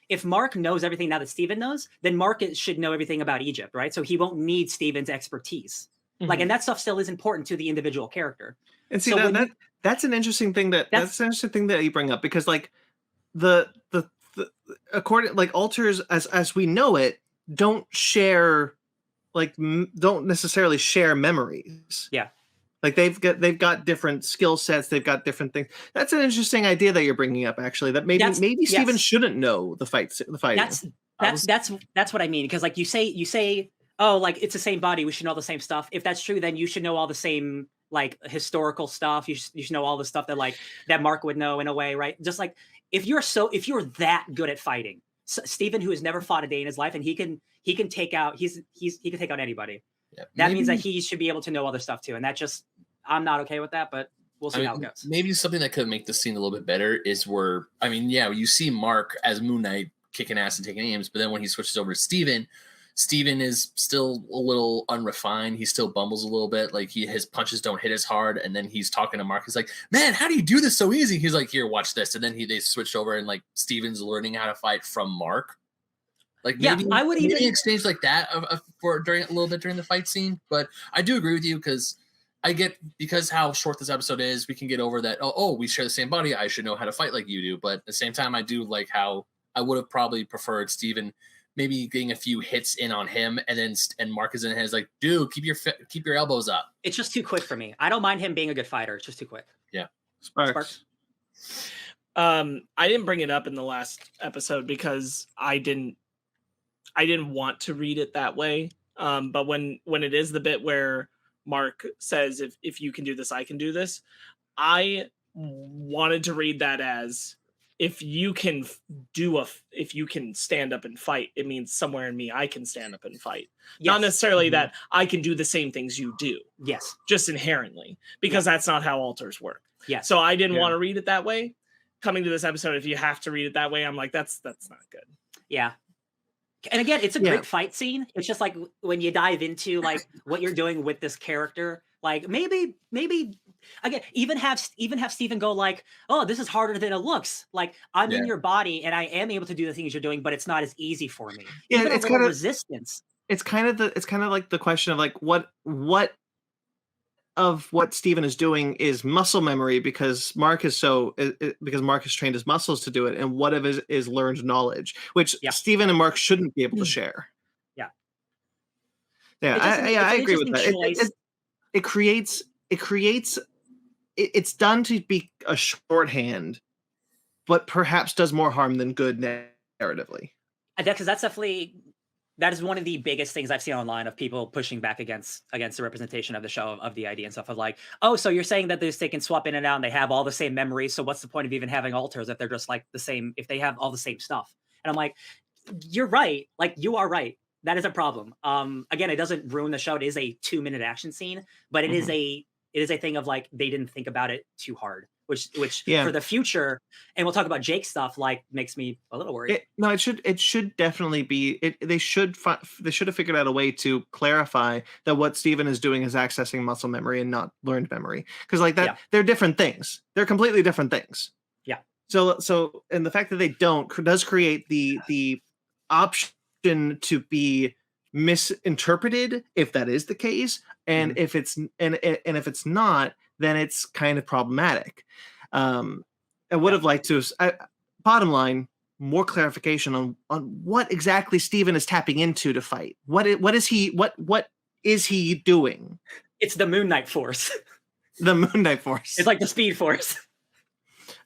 if Marc knows everything now that Steven knows, then Marc should know everything about Egypt, right? So he won't need Steven's expertise. Mm-hmm. Like, and that stuff still is important to the individual character. And see, so that's an interesting thing that's an interesting thing that you bring up, because like the according, like, alters as we know it don't necessarily share memories. Yeah. Like they've got different skill sets, they've got different things. That's an interesting idea that you're bringing up, actually. That maybe Steven shouldn't know the fighting. That's what I mean, because like you say, oh, like, it's the same body, we should know the same stuff. If that's true, then you should know all the same, like, historical stuff. You should know all the stuff that Marc would know in a way, right? Just like if you're that good at fighting, Steven, who has never fought a day in his life, and he can take out he can take out anybody. Yeah, that means that he should be able to know other stuff too, and that just, I'm not okay with that, but we'll see how it goes. Maybe something that could make the scene a little bit better is you see Marc as Moon Knight kicking ass and taking aims, but then when he switches over to Steven is still a little unrefined. He still bumbles a little bit. Like his punches don't hit as hard. And then he's talking to Marc. He's like, man, how do you do this so easy? He's like, here, watch this. And then they switched over, and like Steven's learning how to fight from Marc. Like maybe I would even exchange like that during a little bit during the fight scene. But I do agree with you, because how short this episode is, we can get over that. Oh, we share the same body, I should know how to fight like you do. But at the same time, I do like how I would have probably preferred Steven maybe getting a few hits in on him, and Marc is in his like, dude, keep your elbows up. It's just too quick for me. I don't mind him being a good fighter. It's just too quick. Yeah. Sparkz. I didn't bring it up in the last episode because I didn't want to read it that way. But when it is the bit where Marc says, if you can do this, I can do this, I wanted to read that as, if you can stand up and fight, it means somewhere in me I can stand up and fight. Yes. Not necessarily that I can do the same things you do. Yes. Just inherently, because that's not how alters work. Yes. So I didn't want to read it that way. Coming to this episode, if you have to read it that way, I'm like, that's not good. Yeah. And again, it's a great fight scene. It's just like when you dive into like what you're doing with this character, like maybe again, even have Steven go like, oh, this is harder than it looks. Like, I'm in your body and I am able to do the things you're doing, but it's not as easy for me. Yeah, even it's kind of resistance. It's kind of like the question of like what of what Steven is doing is muscle memory, because Marc is trained his muscles to do it, and what of it is learned knowledge, which Steven and Marc shouldn't be able to share. Yeah. Yeah, I agree with that. It creates creates it's done to be a shorthand, but perhaps does more harm than good narratively. Because that is one of the biggest things I've seen online of people pushing back against the representation of the show, of the idea and stuff of like, oh, so you're saying that they can swap in and out and they have all the same memories, so what's the point of even having alters if they're just like the same, if they have all the same stuff? And I'm like, you're right, like you are right, that is a problem. Again, it doesn't ruin the show. It is a 2-minute action scene, but it is a thing of like they didn't think about it too hard, which for the future, and we'll talk about Jake stuff, like makes me a little worried. It should definitely be. They should have figured out a way to clarify that what Steven is doing is accessing muscle memory and not learned memory, because like that they're different things. They're completely different things. Yeah. So and the fact that they don't does create the option to be misinterpreted if that is the case, and if it's and if it's not, then it's kind of problematic. I would have liked to bottom line, more clarification on what exactly Steven is tapping into to fight. What is he doing? It's the Moon Knight Force. The Moon Knight Force. It's like the Speed Force.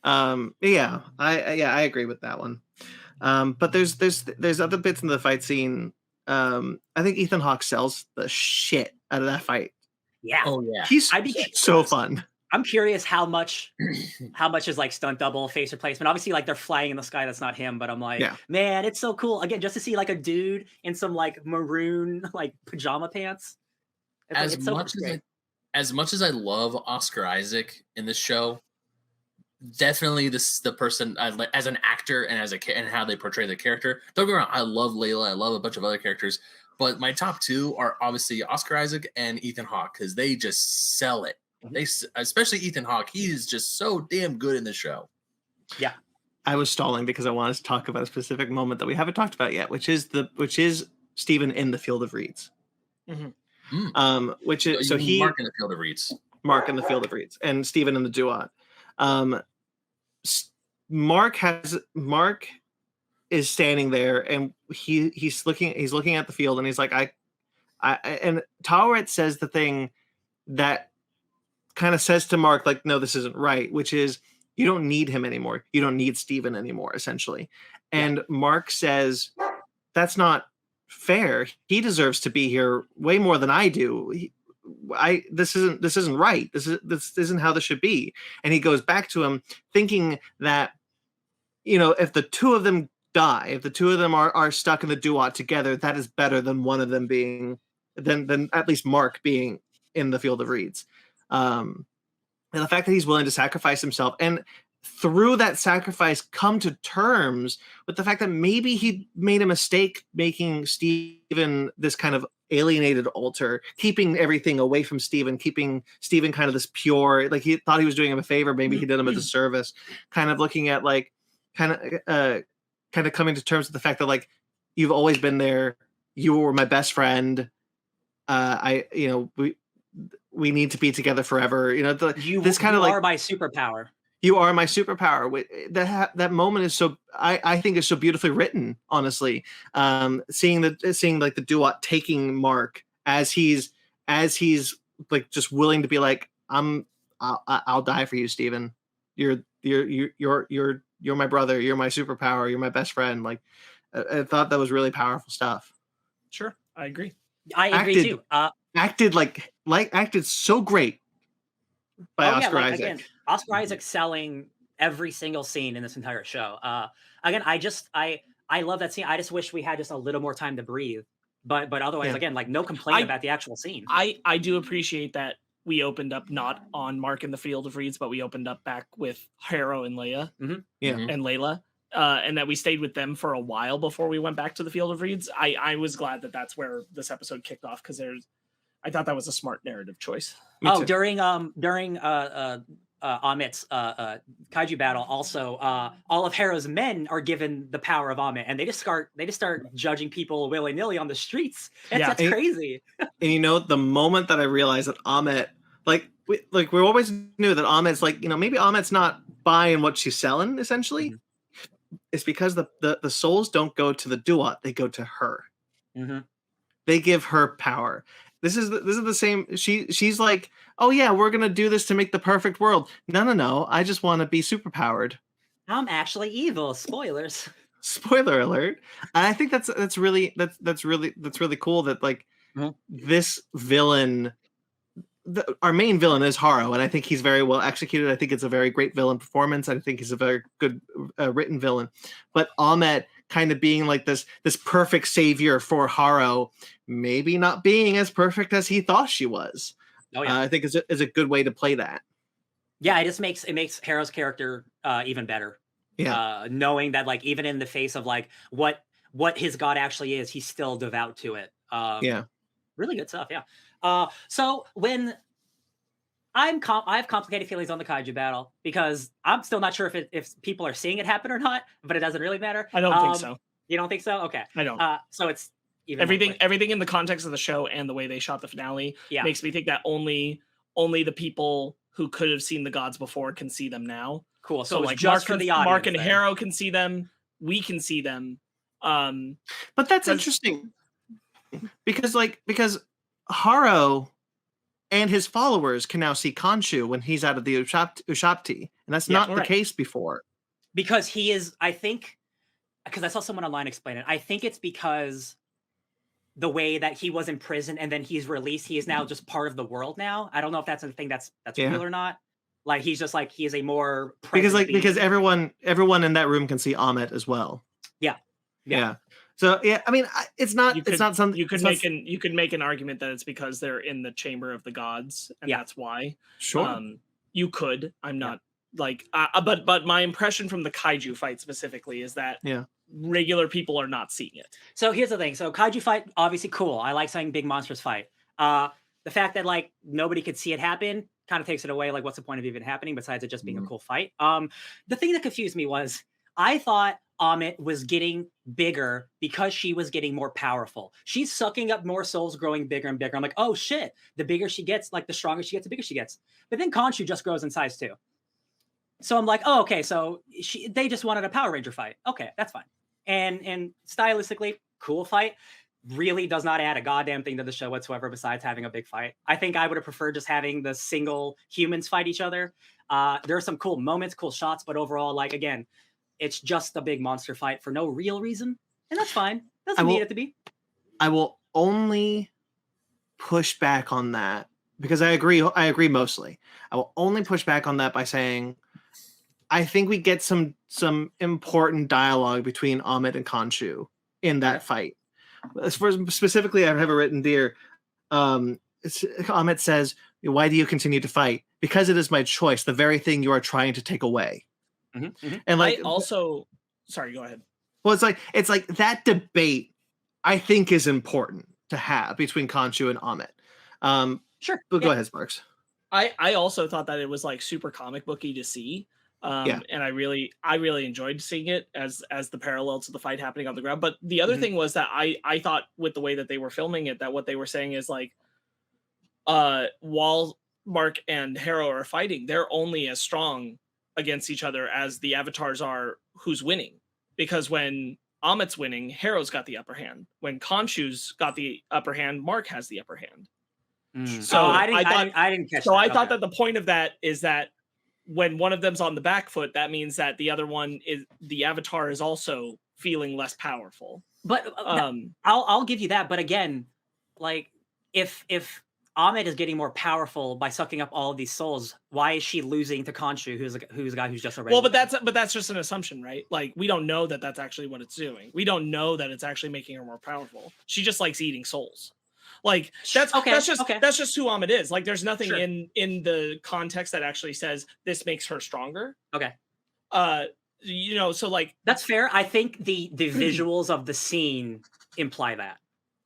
I agree with that one. But there's other bits in the fight scene. I think Ethan Hawke sells the shit out of that fight. Yeah. Oh yeah. He's so fun. I'm curious how much is like stunt double, face replacement. Obviously, like they're flying in the sky, that's not him, but I'm like, man, it's so cool. Again, just to see like a dude in some like maroon like pajama pants. As much as I love Oscar Isaac in this show, definitely the person as an actor and and how they portray the character. Don't get me wrong, I love Layla, I love a bunch of other characters, but my top two are obviously Oscar Isaac and Ethan Hawke, because they just sell it. They, especially Ethan Hawke, he is just so damn good in the show. Yeah, I was stalling because I wanted to talk about a specific moment that we haven't talked about yet, which is Steven in the Field of Reeds. Which is Marc in the Field of Reeds. Marc in the Field of Reeds and Steven in the Duat. Marc is standing there and he's looking at the field and he's like, I and Taweret says the thing that kind of says to Marc, like, no, this isn't right, which is, you don't need him anymore. You don't need Steven anymore, essentially. And Marc says, that's not fair. He deserves to be here way more than I do. This isn't right. This isn't how this should be. And he goes back to him thinking that, if the two of them die, if the two of them are stuck in the Duat together, that is better than one of them being, than at least Marc being in the Field of Reeds. And the fact that he's willing to sacrifice himself and through that sacrifice come to terms with the fact that maybe he made a mistake making Steven this kind of alienated alter, keeping everything away from Steven, keeping Steven kind of this pure, like he thought he was doing him a favor, maybe he did him a disservice, kind of looking at like kind of coming to terms with the fact that like, you've always been there, you were my best friend, we need to be together forever. This kind of like, are my superpower. You are my superpower. That moment is so, I think is so beautifully written, honestly. Seeing like the Duat taking Marc as he's like just willing to be like, I'll die for you, Steven. You're my brother. You're my superpower. You're my best friend. Like, I thought that was really powerful stuff. Sure, I agree. I agree too. Acted so great by Oscar Isaac. Again, Oscar Isaac selling every single scene in this entire show. Again, I love that scene. I just wish we had just a little more time to breathe. But otherwise, again, like no complaint about the actual scene. I do appreciate that we opened up not on Marc in the Field of Reeds, but we opened up back with Harrow and Leia, and Layla. And that we stayed with them for a while before we went back to the Field of Reeds. I was glad that that's where this episode kicked off, because I thought that was a smart narrative choice. During Amit's kaiju battle, also all of Harrow's men are given the power of Amit, and they just start judging people willy nilly on the streets. That's crazy. And the moment that I realized that Amit, we always knew that Amit's like, maybe Amit's not buying what she's selling, essentially. Mm-hmm. It's because the souls don't go to the Duat, they go to her. Mm-hmm. They give her power. This is the same. She's like, oh yeah, we're gonna do this to make the perfect world. No, I just want to be superpowered. I'm actually evil. Spoilers. Spoiler alert. And I think that's really cool that like Mhm. this villain, our main villain is Haro, and I think he's very well executed. I think it's a very great villain performance. I think he's a very good written villain. But Ahmet kind of being like this perfect savior for Haro, maybe not being as perfect as he thought she was. Oh yeah. I think is a good way to play that. Yeah, it makes Haro's character even better. Yeah. Knowing that like even in the face of like what his god actually is, he's still devout to it. Yeah. Really good stuff. Yeah. So when I have complicated feelings on the kaiju battle because I'm still not sure if people are seeing it happen or not, but it doesn't really matter. I don't think so. You don't think so? Okay. I don't. So it's even more quick. Everything in the context of the show and the way they shot the finale makes me think that only the people who could have seen the gods before can see them now. Cool. So it's like just for the audience. Marc and then. Haro can see them. We can see them. But that's interesting because Haro and his followers can now see Khonshu when he's out of the Ushapti, and that's not the case before. Because he is, I think, because I saw someone online explain it. I think it's because the way that he was in prison and then he's released, he is now just part of the world now. I don't know if that's a thing that's real or not. Like he's just like he is a more because everyone in that room can see Ahmet as well. Yeah. So yeah, I mean, it's not something you could make an argument that it's because they're in the chamber of the gods and that's why. Sure. You could. I'm not like, but my impression from the Kaiju Fight specifically is that regular people are not seeing it. So here's the thing. So Kaiju Fight, obviously cool. I like seeing big monsters fight. The fact that like nobody could see it happen kind of takes it away. Like, what's the point of even happening besides it just being a cool fight? The thing that confused me was I thought Ahmet was getting bigger because she was getting more powerful. She's sucking up more souls, growing bigger and bigger. I'm like, oh shit, the bigger she gets, like the stronger she gets, the bigger she gets. But then Khonshu just grows in size too. So I'm like, oh, okay, so they just wanted a Power Ranger fight. Okay, that's fine. And stylistically, cool fight. Really does not add a goddamn thing to the show whatsoever besides having a big fight. I think I would have preferred just having the single humans fight each other. There are some cool moments, cool shots, but overall, like, again, it's just a big monster fight for no real reason. And that's fine. Doesn't need it to be. I will only push back on that because I agree mostly. I will only push back on that by saying I think we get some important dialogue between Ahmet and Khonshu in that fight. As far as specifically, I have it written there. Ahmet says, "Why do you continue to fight? Because it is my choice, the very thing you are trying to take away." Mm-hmm, mm-hmm. And like, sorry, go ahead. Well, it's like that debate. I think is important to have between Khonshu and Ahmet. Sure, but go ahead, Sparkz. I also thought that it was like super comic booky to see. And I really enjoyed seeing it as the parallel to the fight happening on the ground. But the other thing was that I thought with the way that they were filming it, that what they were saying is like, while Marc and Haro are fighting, they're only as strong against each other as the avatars are who's winning. Because when Ahmet's winning, Haro's got the upper hand. When Khonshu's got the upper hand, Marc has the upper hand. So I didn't catch that. So I thought that the point of that is that when one of them's on the back foot, that means that the other one is the avatar is also feeling less powerful. But I'll give you that. But again, like if Ahmet is getting more powerful by sucking up all of these souls, why is she losing to Khonshu, who's a guy who's just already? Well, but that's just an assumption, right? Like we don't know that that's actually what it's doing. We don't know that it's actually making her more powerful. She just likes eating souls. Like that's just who Ahmet is. Like there's nothing in the context that actually says this makes her stronger. Okay. So like that's fair. I think the visuals of the scene imply that.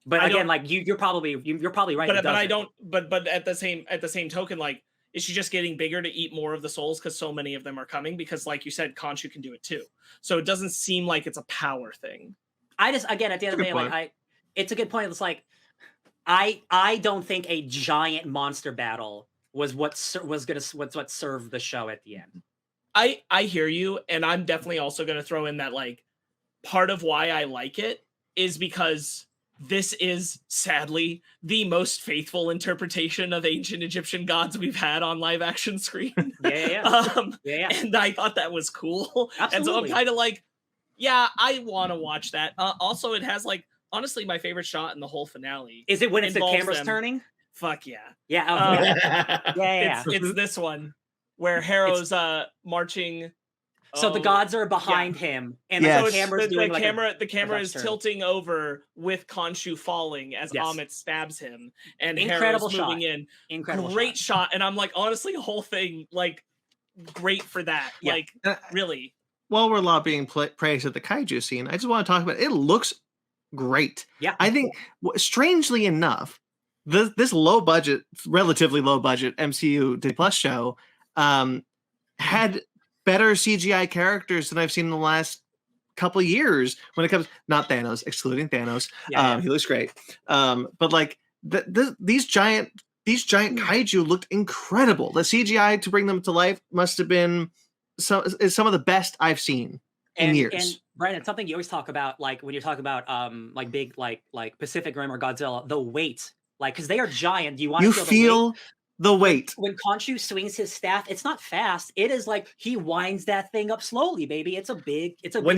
But again, like you're probably right. But at the same token, like, is she just getting bigger to eat more of the souls because so many of them are coming? Because like you said, Khonshu can do it too. So it doesn't seem like it's a power thing. At the end of the day, like it's a good point. It's like I don't think a giant monster battle was what served the show at the end. I hear you, and I'm definitely also going to throw in that like part of why I like it is because this is sadly the most faithful interpretation of ancient Egyptian gods we've had on live action screen. Yeah. And I thought that was cool. Absolutely. And so I'm kind of like, yeah, I want to watch that. Also, it has like, honestly, my favorite shot in the whole finale. Is it when it's the involves camera's them. turning? Fuck yeah. Yeah. Yeah. It's this one where Harrow's marching. So the gods are behind him, and Yes. the camera's doing the camera is turn. tilting over with Khonshu falling as Yes. Amit stabs him, and Incredible Harrow's moving in. Incredible Great shot. And I'm like, honestly, the whole thing, like, great for that. Yeah. Like, really. While we're lobbying praise at the kaiju scene, I just want to talk about it. Looks great. Yeah. I think, strangely enough, this low budget, relatively low budget MCU Disney Plus show had better CGI characters than I've seen in the last couple of years when it comes, not Thanos, excluding Thanos. He looks great. But like these giant kaiju looked incredible. The CGI to bring them to life must have been some of the best I've seen in years. And Brandon, something you always talk about, like when you talk about like big like Pacific Rim or Godzilla, the weight, like because they are giant. You want to feel the weight. When Khonshu swings his staff, it's not fast. It is like he winds that thing up slowly, baby. It's a big. When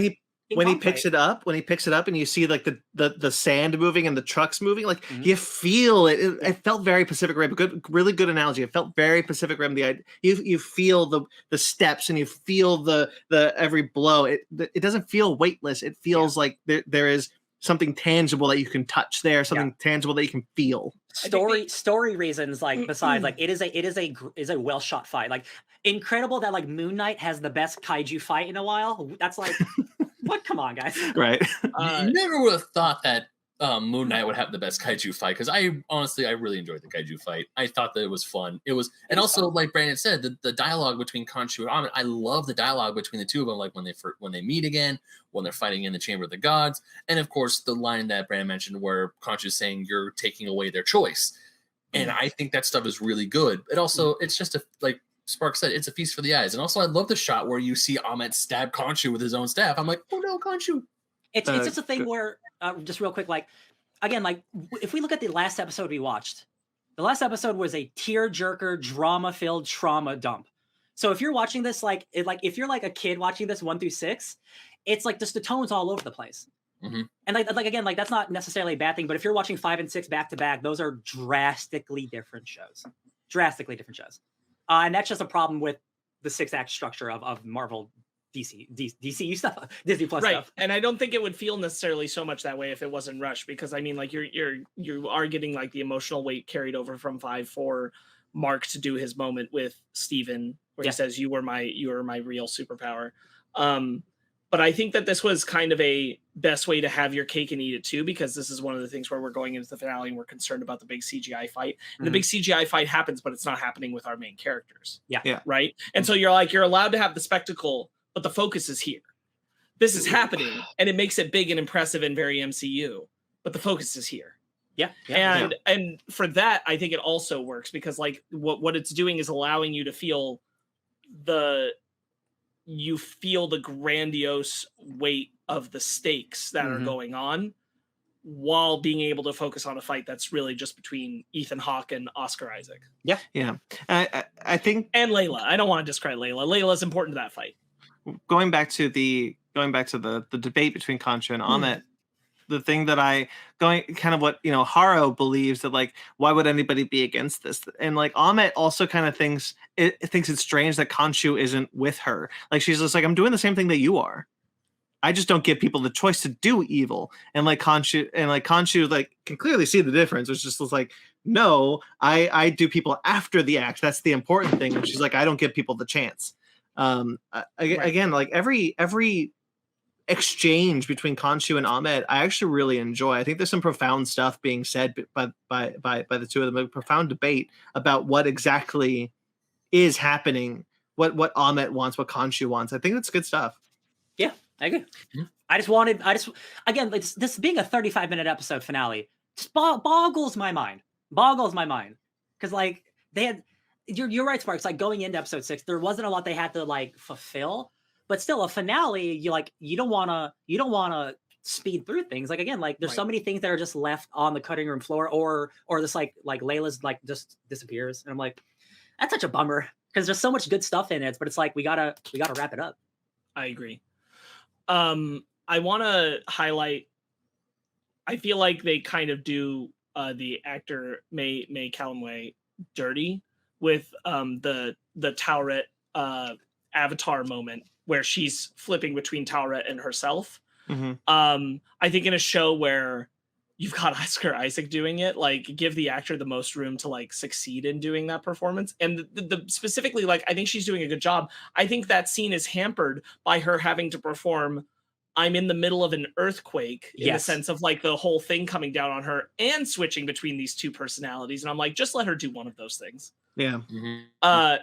he picks it up and you see like the sand moving and the trucks moving, like you feel it. It felt very Pacific Rim. Really good analogy. It felt very Pacific Rim. You feel the steps and you feel the every blow. It doesn't feel weightless. It feels like there is something tangible that you can touch there, something tangible that you can feel. Story reasons, like besides, like it is a well shot fight. Like incredible that like Moon Knight has the best kaiju fight in a while. That's like what? Come on, guys. Right. You never would have thought that Moon Knight would have the best kaiju fight, because I really enjoyed the kaiju fight. I thought that it was fun. And also, like Brandon said, the dialogue between Khonshu and Amit, I love the dialogue between the two of them, like when they meet again, when they're fighting in the Chamber of the Gods, and of course the line that Brandon mentioned where Khonshu's saying you're taking away their choice. And I think that stuff is really good. It also, it's just like Sparkz said, it's a feast for the eyes. And also I love the shot where you see Amit stab Khonshu with his own staff. I'm like, oh no, Khonshu. It's just a thing where, just real quick, like, again, like, if we look at the last episode we watched, the last episode was a tear-jerker, drama-filled trauma dump. So if you're watching this, like if you're like a kid watching this 1 through 6, it's like just the tone's all over the place. And like again, like that's not necessarily a bad thing, but if you're watching 5 and 6 back-to-back, those are drastically different shows. And that's just a problem with the 6-act structure of Marvel DCU stuff, Disney Plus stuff. And I don't think it would feel necessarily so much that way if it wasn't rushed, because I mean, like you are getting like the emotional weight carried over from 5 for Marc to do his moment with Steven, where he says, you were my real superpower. But I think that this was kind of a best way to have your cake and eat it too, because this is one of the things where we're going into the finale and we're concerned about the big CGI fight. And the big CGI fight happens, but it's not happening with our main characters. Yeah. Right. And so you're allowed to have the spectacle, but the focus is here. This is happening, and it makes it big and impressive and very MCU, but the focus is here. And for that, I think it also works, because like what it's doing is allowing you to feel the grandiose weight of the stakes that are going on, while being able to focus on a fight that's really just between Ethan Hawke and Oscar Isaac. I think, and Layla. I don't want to discredit Layla. Layla's important to that fight. Going back to the debate between Khonshu and Amit, the thing that what Harrow believes, that like, why would anybody be against this? And like Amit also kind of thinks it's strange that Khonshu isn't with her. Like she's just like, I'm doing the same thing that you are. I just don't give people the choice to do evil. And like Khonshu like can clearly see the difference. It's just like, no, I do people after the act. That's the important thing. And she's like, I don't give people the chance. Again, like every exchange between Khonshu and Amit, I actually really enjoy. I think there's some profound stuff being said by the two of them. A profound debate about what exactly is happening, what Amit wants, what Khonshu wants. I think that's good stuff. Yeah, I agree. Again, this being a 35-minute episode finale just boggles my mind. Because like they had, you're right, Sparkz. Like going into episode 6, there wasn't a lot they had to like fulfill. But still, a finale, you don't want to speed through things. Like again, like there's so Right. many things that are just left on the cutting room floor, or this like Layla's like just disappears, and I'm like, that's such a bummer because there's so much good stuff in it, but it's like we gotta wrap it up. I agree. I want to highlight. I feel like they kind of do the actor May Calloway dirty with the Tauret avatar moment where she's flipping between Tauret and herself. I think in a show where you've got Oscar Isaac doing it, like give the actor the most room to like succeed in doing that performance. And the specifically, like, I think she's doing a good job. I think that scene is hampered by her having to perform I'm in the middle of an earthquake in the sense of like the whole thing coming down on her and switching between these two personalities. And I'm like, just let her do one of those things. Yeah.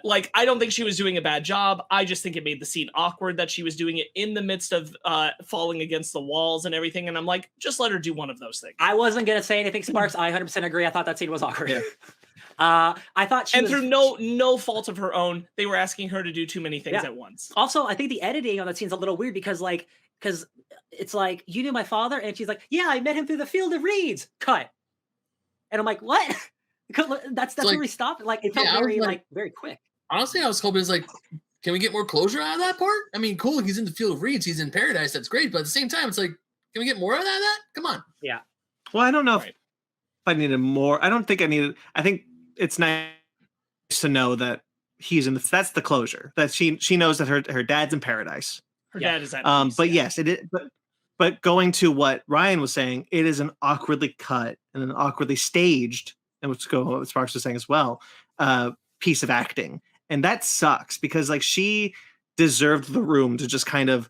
Like, I don't think she was doing a bad job. I just think it made the scene awkward that she was doing it in the midst of falling against the walls and everything. And I'm like, just let her do one of those things. I wasn't going to say anything, Sparkz. I 100% agree. I thought that scene was awkward. Yeah. I thought she and was, through no fault of her own, they were asking her to do too many things at once. Also, I think the editing on that scene's a little weird because it's like, you knew my father? And she's like, yeah, I met him through the field of reeds. Cut. And I'm like, what? That's like, where we stopped. Like, it felt very quick. Honestly, I was hoping it's like, can we get more closure out of that part? I mean, cool, he's in the field of reeds, he's in paradise, that's great. But at the same time, it's like, can we get more out of that? Come on. Yeah. Well, I don't know if I needed more. I don't think I needed. I think it's nice to know that he's in the. That's the closure. That she knows that her dad's in paradise. Her dad is at peace, but yes, it is. But going to what Ryan was saying, it is an awkwardly cut and an awkwardly staged, and what Sparkz was saying as well, piece of acting, and that sucks because like she deserved the room to just kind of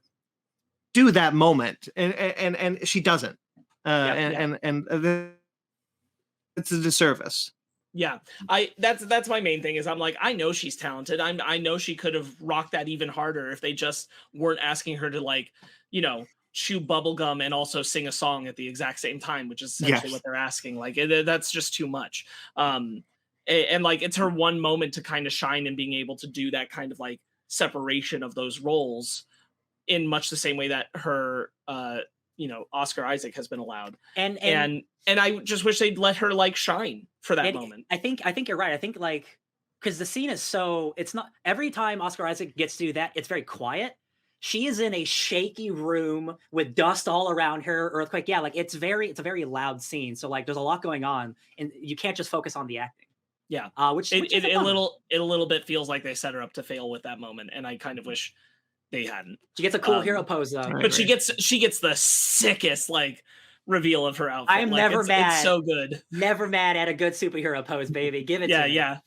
do that moment, and she doesn't, and it's a disservice. Yeah, that's my main thing is I'm like, I know she's talented. I know she could have rocked that even harder if they just weren't asking her to like, you know, chew bubblegum and also sing a song at the exact same time, which is essentially what they're asking. Like that's just too much. And like it's her one moment to kind of shine and being able to do that kind of like separation of those roles in much the same way that her Oscar Isaac has been allowed. And I just wish they'd let her like shine for that moment. I think you're right. I think like, because the scene is it's not every time Oscar Isaac gets to do that, it's very quiet. She is in a shaky room with dust all around her, earthquake. Yeah, like it's a very loud scene. So like there's a lot going on and you can't just focus on the acting. Yeah. Which it a little bit feels like they set her up to fail with that moment. And I kind of wish they hadn't. She gets a cool hero pose though. But she gets the sickest like reveal of her outfit. I am like, never mad. It's so good. Never mad at a good superhero pose, baby. Give it to me. Yeah.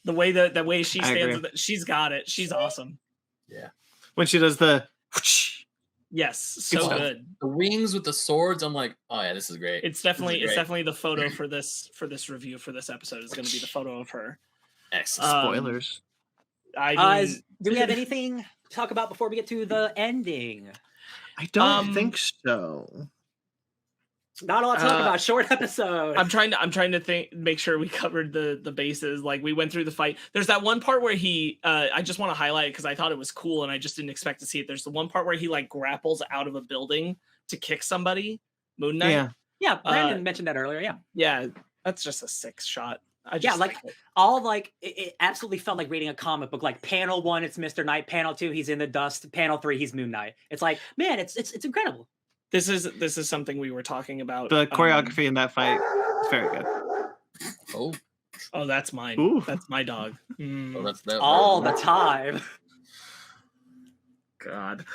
The way she stands with it, she's got it. She's awesome. Yeah. When she does the yes, so good. The wings with the swords, I'm like, oh yeah, this is great. It's definitely the photo for this review for this episode is going to be the photo of her. Excellent. Spoilers. Do we have anything to talk about before we get to the ending? I don't think so. Not a lot to talk about. Short episode. I'm trying to make sure we covered the bases. Like we went through the fight. There's that one part where he I just want to highlight it because I thought it was cool and I just didn't expect to see it. There's the one part where he like grapples out of a building to kick somebody. Moon Knight. Yeah. Brandon mentioned that earlier. Yeah. That's just a 6 shot. It absolutely felt like reading a comic book. Like panel 1, it's Mr. Knight. Panel 2, he's in the dust. Panel 3, he's Moon Knight. It's like, man, it's incredible. This is something we were talking about. The choreography in that fight is very good. Oh, that's mine. Ooh. That's my dog. Oh, that's that all the time. God.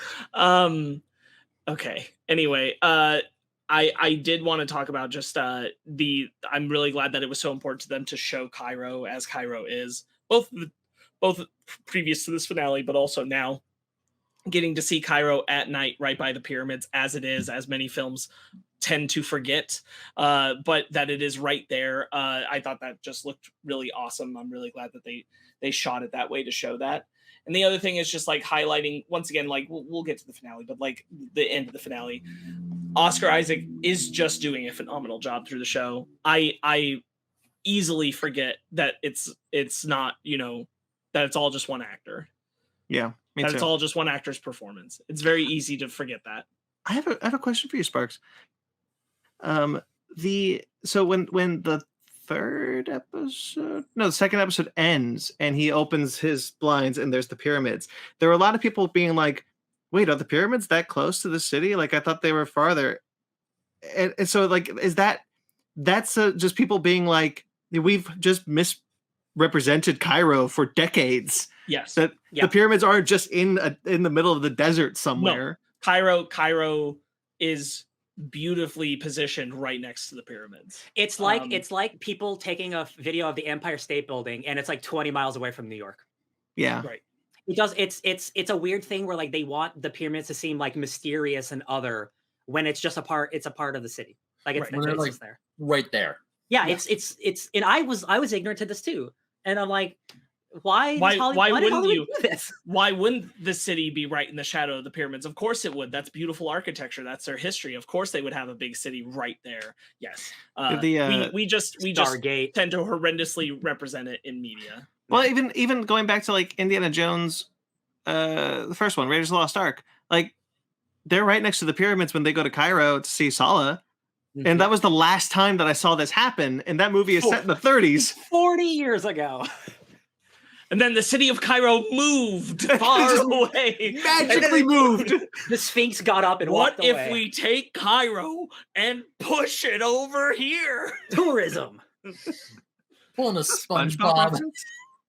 Okay. Anyway, I did want to talk about just I'm really glad that it was so important to them to show Cairo as Cairo is, both previous to this finale, but also now getting to see Cairo at night right by the pyramids as it is, as many films tend to forget, but that it is right there. I thought that just looked really awesome. I'm really glad that they shot it that way to show that. And the other thing is just like highlighting once again, like we'll get to the finale, but like the end of the finale, Oscar Isaac is just doing a phenomenal job through the show. I easily forget that it's not, that it's all just one actor. Yeah. It's all just one actor's performance. It's very easy to forget that. I have a question for you, Sparkz. So when the the second episode ends and he opens his blinds and there's the pyramids, there were a lot of people being like, wait, are the pyramids that close to the city? Like, I thought they were farther. And so, like, that's just people being like, we've just misrepresented Cairo for decades. Yes. That the pyramids aren't just in the middle of the desert somewhere. No. Cairo is beautifully positioned right next to the pyramids. It's like people taking a video of the Empire State Building and it's like 20 miles away from New York. Yeah. Right. Because it's a weird thing where like they want the pyramids to seem like mysterious and other when it's just a part of the city. Like it's, Right. it's Like, just there. Right there. Yeah, it's and I was ignorant to this too. And I'm like, why wouldn't you do this? Why wouldn't the city be right in the shadow of the pyramids? Of course it would. That's beautiful architecture. That's their history. Of course they would have a big city right there. Yes. We just tend to horrendously represent it in media. Well, even going back to like Indiana Jones, the first one, Raiders of the Lost Ark, like they're right next to the pyramids when they go to Cairo to see Salah. And that was the last time that I saw this happen. And that movie is set in the 30s. 40 years ago. And then the city of Cairo moved far away. Magically moved. The Sphinx got up and walked away. What if we take Cairo and push it over here? Tourism. Pulling a SpongeBob.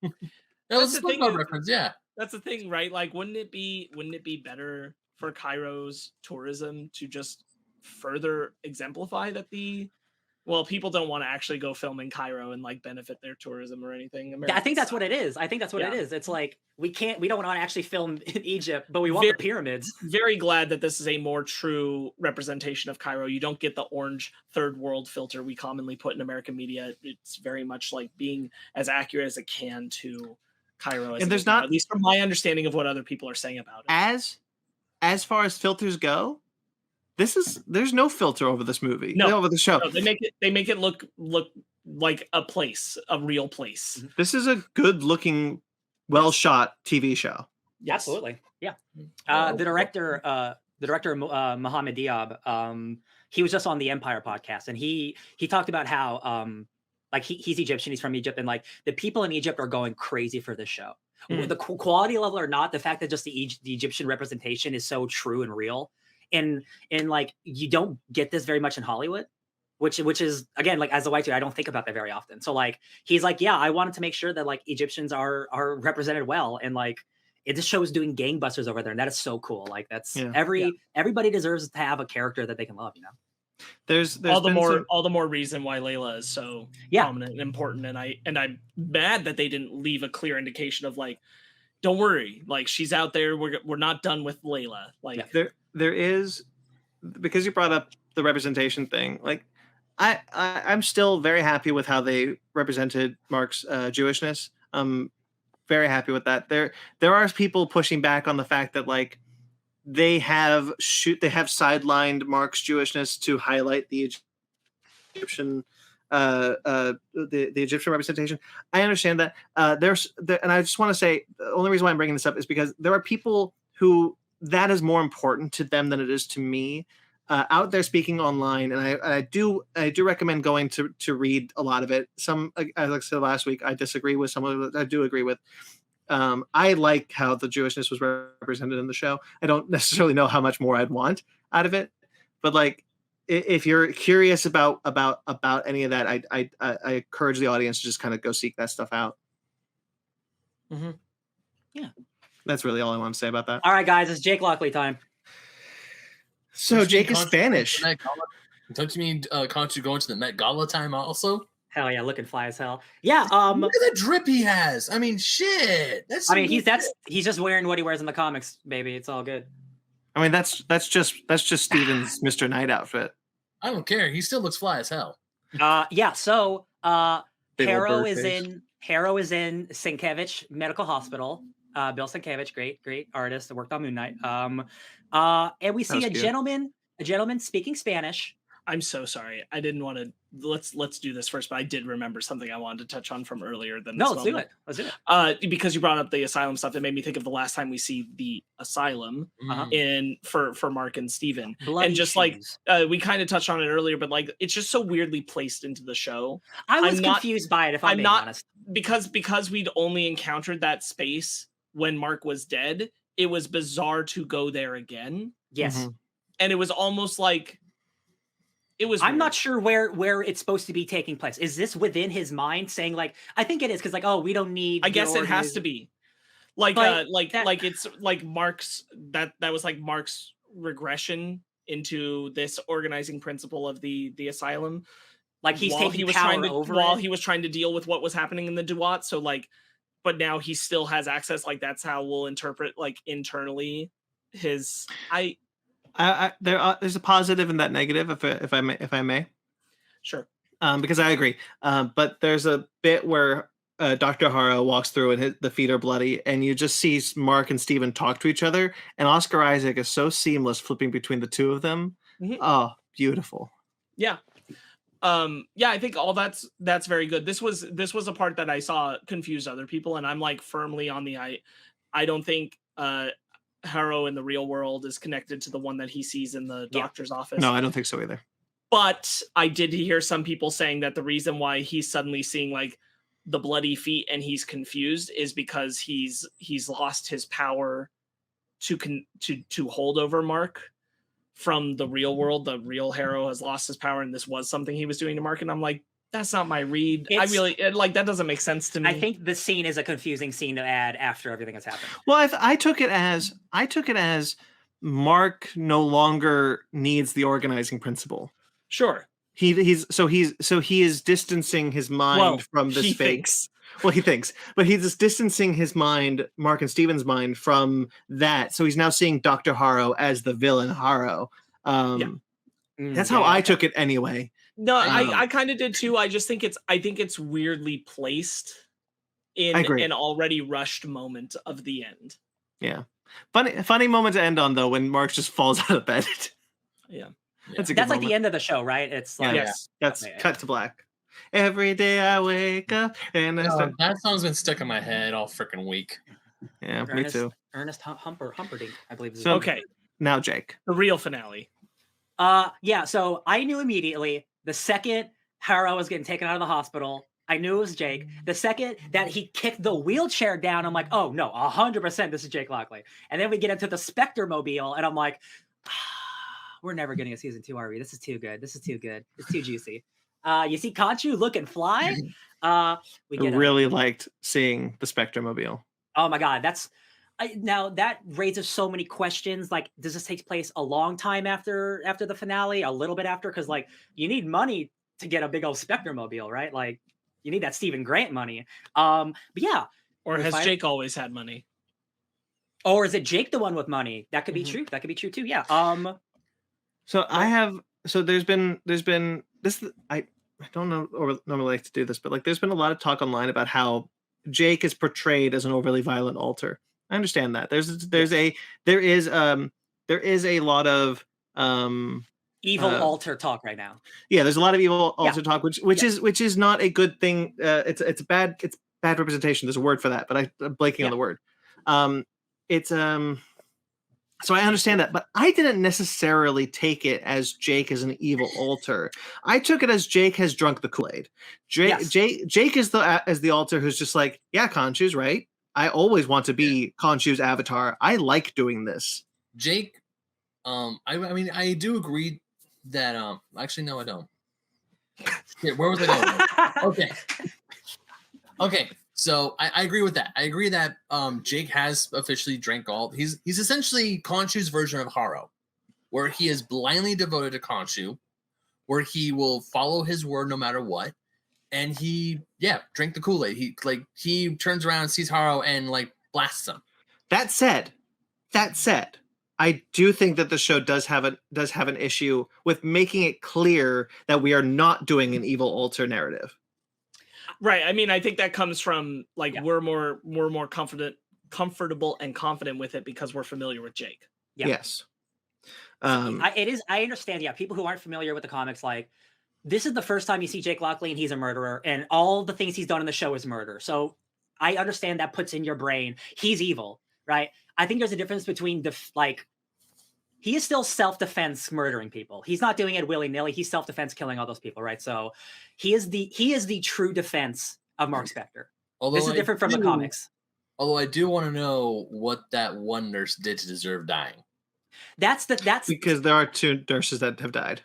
That was a the thing SpongeBob reference, yeah. That's the thing, right? Like, wouldn't it be better for Cairo's tourism to just further exemplify that people don't want to actually go film in Cairo and like benefit their tourism or anything. I think that's what it is. It is. It's like we don't want to actually film in Egypt, but we want the pyramids. Very glad that this is a more true representation of Cairo. You don't get the orange third world filter we commonly put in American media. It's very much like being as accurate as it can to Cairo. And there's not, at least from my understanding of what other people are saying about it. As far as filters go, there's no filter over this movie. No, over the show. No, they make it look like a real place. This is a good looking, well shot TV show. Yes. Absolutely. Yeah. The director Mohammed Diab, he was just on the Empire podcast, and he talked about how like he's Egyptian, he's from Egypt, and like the people in Egypt are going crazy for this show. The quality level or not, the fact that just the Egyptian representation is so true and real. And like you don't get this very much in Hollywood, which is, again, like as a white dude, I don't think about that very often. So like he's like, yeah, I wanted to make sure that like Egyptians are represented well, and like this show is doing gangbusters over there, and that is so cool. Like that's everybody deserves to have a character that they can love, you know. There's all the more reason why Layla is so prominent and important, and I'm mad that they didn't leave a clear indication of like, don't worry, like she's out there. We're not done with Layla. Like there is, because you brought up the representation thing. Like I'm still very happy with how they represented Marc's Jewishness. I'm very happy with that. There are people pushing back on the fact that like they have sidelined Marc's Jewishness to highlight the Egyptian the Egyptian representation. I understand that. And I just want to say the only reason why I'm bringing this up is because there are people who that is more important to them than it is to me out there speaking online. And I do recommend going to read a lot of it. Some, like I said last week, I disagree with some of it. I do agree with. I like how the Jewishness was represented in the show. I don't necessarily know how much more I'd want out of it, but like, if you're curious about any of that, I encourage the audience to just kind of go seek that stuff out. Mm-hmm. Yeah, that's really all I want to say about that. All right, guys, it's Jake Lockley time. So Jake is Spanish. Don't you mean can't you go into the Met Gala time also? Hell yeah, looking fly as hell. Yeah. Look at the drip he has. I mean, shit. He's just wearing what he wears in the comics, baby. It's all good. I mean, that's just Steven's Mr. Knight outfit. I don't care. He still looks fly as hell. Yeah. So Harrow is in Sienkiewicz Medical Hospital. Bill Sienkiewicz, great artist that worked on Moon Knight. And we see a gentleman speaking Spanish. I'm so sorry. I didn't want to. Let's do this first, but I did remember something I wanted to touch on from earlier than this. No, let's do it. Let's do it. Because you brought up the asylum stuff, it made me think of the last time we see the asylum for Marc and Steven. Bloody and just shoes. like we kind of touched on it earlier, but like it's just so weirdly placed into the show. I was confused by it, if I'm being honest. Because we'd only encountered that space when Marc was dead. It was bizarre to go there again. Yes. And it was almost like it was. I'm not sure where it's supposed to be taking place. Is this within his mind saying like, I think it is, because like, oh, we don't need. I guess it has to be. Like it's like Marc's that was like Marc's regression into this organizing principle of the asylum. Like he's taking power over while he was trying to deal with what was happening in the Duat. So like, but now he still has access. Like that's how we'll interpret like internally his. There's a positive and that negative, if I may. Sure. Because I agree. But there's a bit where Dr. Haro walks through and the feet are bloody, and you just see Marc and Steven talk to each other, and Oscar Isaac is so seamless flipping between the two of them. Oh, beautiful. Yeah. I think all that's very good. This was a part that I saw confuse other people, and I'm like firmly on the I don't think Haro in the real world is connected to the one that he sees in the doctor's office. No, I don't think so either. But I did hear some people saying that the reason why he's suddenly seeing like the bloody feet and he's confused is because he's lost his power to hold over Marc from the real world. The real Haro has lost his power, and this was something he was doing to Marc. And I'm like, that's not my read. I really like that doesn't make sense to me. I think the scene is a confusing scene to add after everything has happened. Well, I took it as Marc no longer needs the organizing principle. Sure. He is distancing his mind from this fake. Well, he thinks, but he's just distancing his mind, Marc and Steven's mind, from that. So he's now seeing Dr. Haro as the villain Haro. That's how I took it anyway. No, I kind of did too. I just think it's weirdly placed in an already rushed moment of the end. Yeah. Funny moment to end on though, when Marc just falls out of bed. Yeah. That's like the end of the show, right? It's like that's cut to black. Every day I wake up and that song's been stuck in my head all freaking week. Yeah, me too. Ernest Humperdinck, I believe. So, okay, now Jake, the real finale. So I knew immediately the second Haro was getting taken out of the hospital. I knew it was Jake. The second that he kicked the wheelchair down, I'm like, oh no, 100% this is Jake Lockley. And then we get into the Spectre mobile, and I'm like, we're never getting a season 2, are we? This is too good. This is too good. It's too juicy. You see Kaiju look and fly. We really liked seeing the Spectre mobile. Oh my god, now that raises so many questions. Like, does this take place a long time after the finale? A little bit after? Because like you need money to get a big old Spectre mobile, right? Like you need that Stephen Grant money. But yeah. Or has Jake always had money? Or is it Jake the one with money? That could be true. That could be true too. Yeah. So there's been this. I don't know or normally like to do this, but like there's been a lot of talk online about how Jake is portrayed as an overly violent alter. I understand that. There is a lot of evil alter talk right now. Yeah, there's a lot of evil alter talk, which is not a good thing. It's bad representation. There's a word for that, but I'm blanking on the word. So I understand that, but I didn't necessarily take it as Jake is an evil alter. I took it as Jake has drunk the Kool-Aid. Jake is the alter who's just like, yeah, Khonshu's right. I always want to be Khonshu's avatar. I like doing this. Jake, I mean, I do agree that. Actually, no, I don't. Yeah, where was I going? Okay. So I agree with that. I agree that Jake has officially drank all. He's essentially Khonshu's version of Haro, where he is blindly devoted to Khonshu, where he will follow his word no matter what, and he drank the Kool-Aid. He turns around, sees Haro, and like blasts him. That said, I do think that the show does have an issue with making it clear that we are not doing an evil alter narrative. Right. I mean, I think that comes from like we're more comfortable and confident with it because we're familiar with Jake. Yeah. Yes. I understand. Yeah, people who aren't familiar with the comics, like, this is the first time you see Jake Lockley and he's a murderer, and all the things he's done in the show is murder. So I understand that puts in your brain he's evil, right? I think there's a difference between he is still self-defense murdering people. He's not doing it willy-nilly. He's self-defense killing all those people, right? So he is the true defense of Marc Spector. This is different from the comics. Although I do want to know what that one nurse did to deserve dying. That's because there are 2 nurses that have died.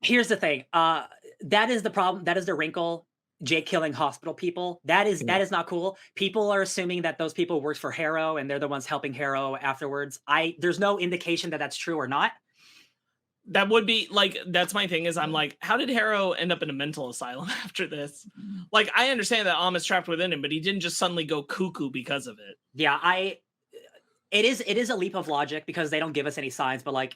Here's the thing. That is the problem. That is the wrinkle. Jake killing hospital people. That is not cool. People are assuming that those people worked for Harrow and they're the ones helping Harrow afterwards. There's no indication that that's true or not. That would be like, that's my thing is I'm like, how did Harrow end up in a mental asylum after this? Like, I understand that Am is trapped within him, but he didn't just suddenly go cuckoo because of it. Yeah, it is a leap of logic because they don't give us any signs, but like,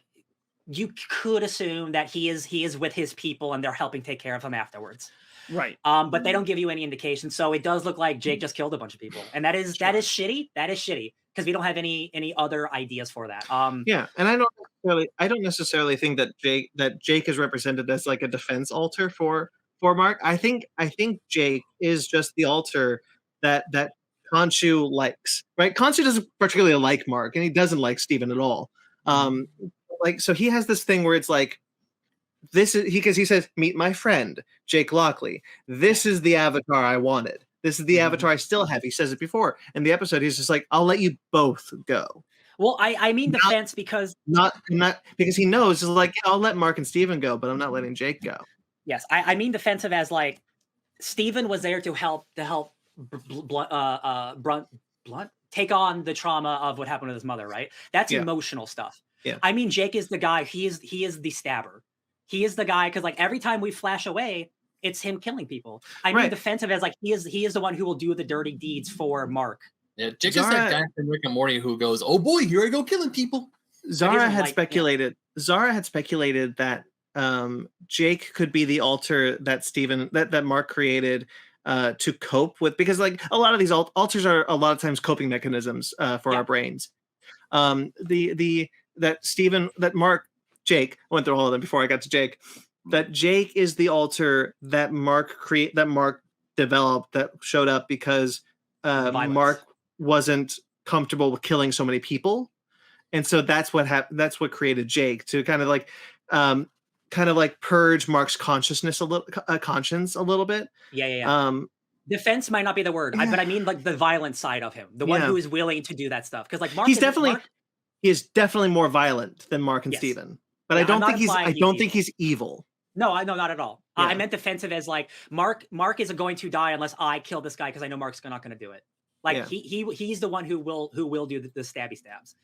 you could assume that he is with his people and they're helping take care of him afterwards. Right. But they don't give you any indication. So it does look like Jake just killed a bunch of people. And that is shitty. That is shitty because we don't have any other ideas for that. Yeah, and I don't necessarily think that Jake is represented as like a defense alter for Marc. I think Jake is just the alter that Khonshu likes. Right? Khonshu doesn't particularly like Marc, and he doesn't like Steven at all. So he has this thing where it's like, this is because he says, meet my friend, Jake Lockley. This is the avatar I wanted. This is the avatar I still have. He says it before. In the episode, he's just like, I'll let you both go. Well, I mean defense because not because he knows, is like, yeah, I'll let Marc and Steven go, but I'm not letting Jake go. Yes, I mean defensive as like Steven was there to help Blunt take on the trauma of what happened with his mother, right? That's emotional stuff. Yeah. I mean, Jake is the guy. He is the stabber. He is the guy because like every time we flash away, it's him killing people. I mean defensive as like he is the one who will do the dirty deeds for Marc. Yeah, Jake is that guy from Rick and Morty who goes, "Oh boy, here I go killing people." Zara had speculated that Jake could be the alter that Marc created to cope with, because like a lot of these alters are a lot of times coping mechanisms for our brains. Jake, I went through all of them before I got to Jake. That Jake is the alter that Marc developed, that showed up because Marc wasn't comfortable with killing so many people, and so that's what created Jake to kind of like purge Marc's conscience a little bit. Yeah. Defense might not be the word, but I mean like the violent side of him, the one who is willing to do that stuff. Because like Marc, he is definitely more violent than Marc and Steven. But I don't think he's evil. No, not at all. Yeah. I meant defensive as like Marc isn't going to die unless I kill this guy because I know Marc's not going to do it. Like he's the one who will do the stabby stabs.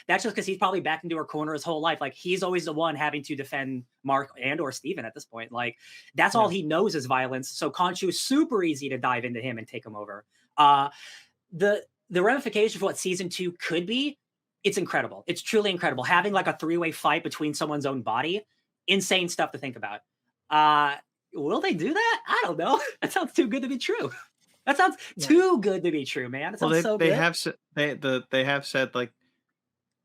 That's just because he's probably backed into her corner his whole life. Like he's always the one having to defend Marc and or Steven at this point. Like that's all he knows is violence. So Khonshu is super easy to dive into him and take him over. The ramification for what season 2 could be, it's incredible. It's truly incredible. Having like a 3-way fight between someone's own body, insane stuff to think about. Will they do that? I don't know. That sounds too good to be true. That sounds too good to be true, man. It sounds so good. They have said like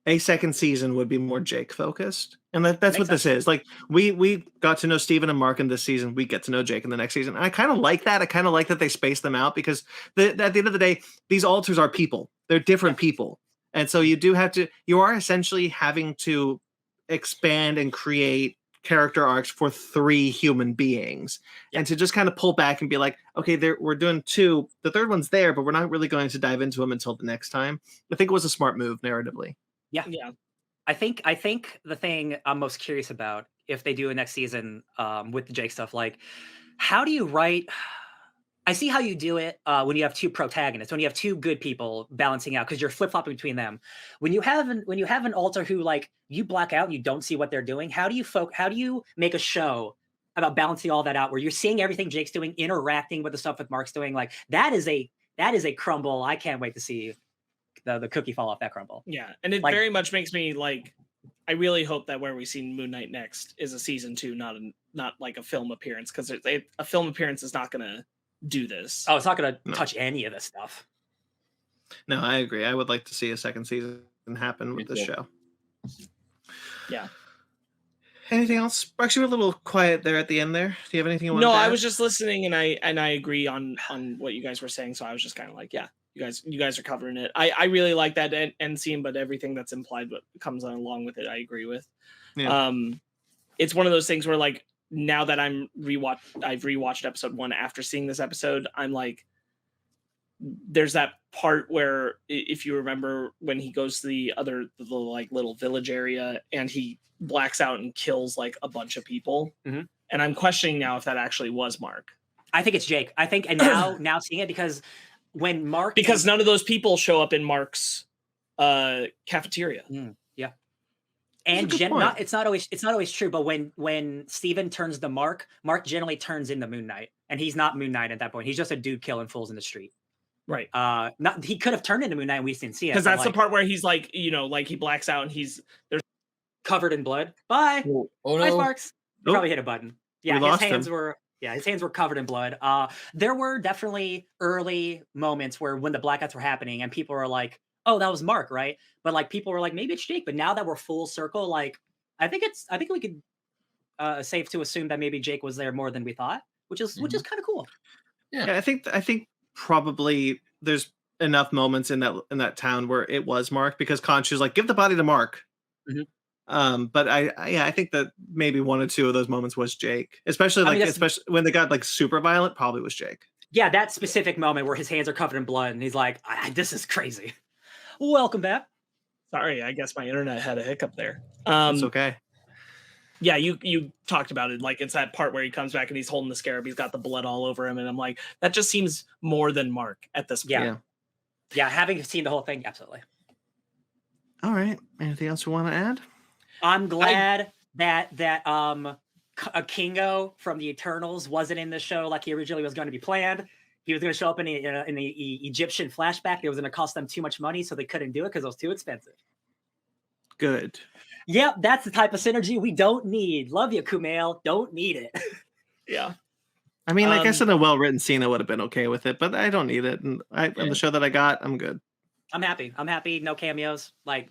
a second season would be more Jake focused, and that's what this is. Like we got to know Steven and Marc in this season. We get to know Jake in the next season. And I kind of like that. I kind of like that they space them out because at the end of the day, these alters are people. They're different people. And so you are essentially having to expand and create character arcs for 3 human beings. And to just kind of pull back and be like, okay, we're doing 2. The third one's there, but we're not really going to dive into them until the next time. I think it was a smart move narratively. Yeah. I think the thing I'm most curious about if they do a next season with the Jake stuff, like how do you write? I see how you do it when you have 2 protagonists, when you have 2 good people balancing out, because you're flip-flopping between them. When you have an alter who like you black out and you don't see what they're doing, how do you make a show about balancing all that out where you're seeing everything Jake's doing, interacting with the stuff that Marc's doing? Like that is a crumble. I can't wait to see the cookie fall off that crumble. Yeah, and it very much makes me like, I really hope that where we see Moon Knight next is a season 2, not like a film appearance, because a film appearance is not gonna do this. Oh, it's not going to touch any of this stuff. No, I agree. I would like to see a second season happen with this show. Yeah. Anything else? Sparkz, you were a little quiet there at the end there. Do you have anything you want No, to add? I was just listening, and I agree on what you guys were saying. So I was just kind of like, yeah, you guys are covering it. I really like that end scene, but everything that's implied, what comes along with it, I agree with. Yeah. It's one of those things where, like, now that I've rewatched episode 1 after seeing this episode, I'm like, there's that part where, if you remember, when he goes to the like little village area and he blacks out and kills like a bunch of people. Mm-hmm. And I'm questioning now if that actually was Marc. I think it's Jake. I think, and now seeing it, because when Marc, because none of those people show up in Marc's cafeteria. Yeah. And it's not always true, but when Steven turns to Marc generally turns into Moon Knight, and he's not Moon Knight at that point. He's just a dude killing fools in the street. Right. He could have turned into Moon Knight and we just didn't see it. Because that's the part where he's like, like he blacks out and there's covered in blood. Bye. Oh, no. Bye, Sparkz. You probably hit a button. Yeah, his hands were covered in blood. There were definitely early moments where when the blackouts were happening and people were like, oh, that was Marc, right? But like people were like, maybe it's Jake. But now that we're full circle, like I think we could safe to assume that maybe Jake was there more than we thought, which is kind of cool. Yeah, I think probably there's enough moments in that town where it was Marc, because Khonshu's like, give the body to Marc. Mm-hmm. But I think that maybe one or two of those moments was Jake, especially especially when they got like super violent, probably was Jake. Yeah, that specific moment where his hands are covered in blood and he's like, this is crazy. Welcome back. Sorry, I guess my internet had a hiccup there. It's okay. Yeah, you talked about it. Like, it's that part where he comes back and he's holding the scarab. He's got the blood all over him. And I'm like, that just seems more than Marc at this point. Yeah, having seen the whole thing, absolutely. All right. Anything else you want to add? I'm glad that Kingo from the Eternals wasn't in the show like he originally was going to be planned. He was going to show up in the Egyptian flashback. It was going to cost them too much money, so they couldn't do it because it was too expensive. Good. Yep, that's the type of synergy we don't need. Love you, Kumail. Don't need it. Yeah. I mean, I guess in a well-written scene, I would have been okay with it, but I don't need it. And on the show that I got, I'm good. I'm happy. No cameos. Like,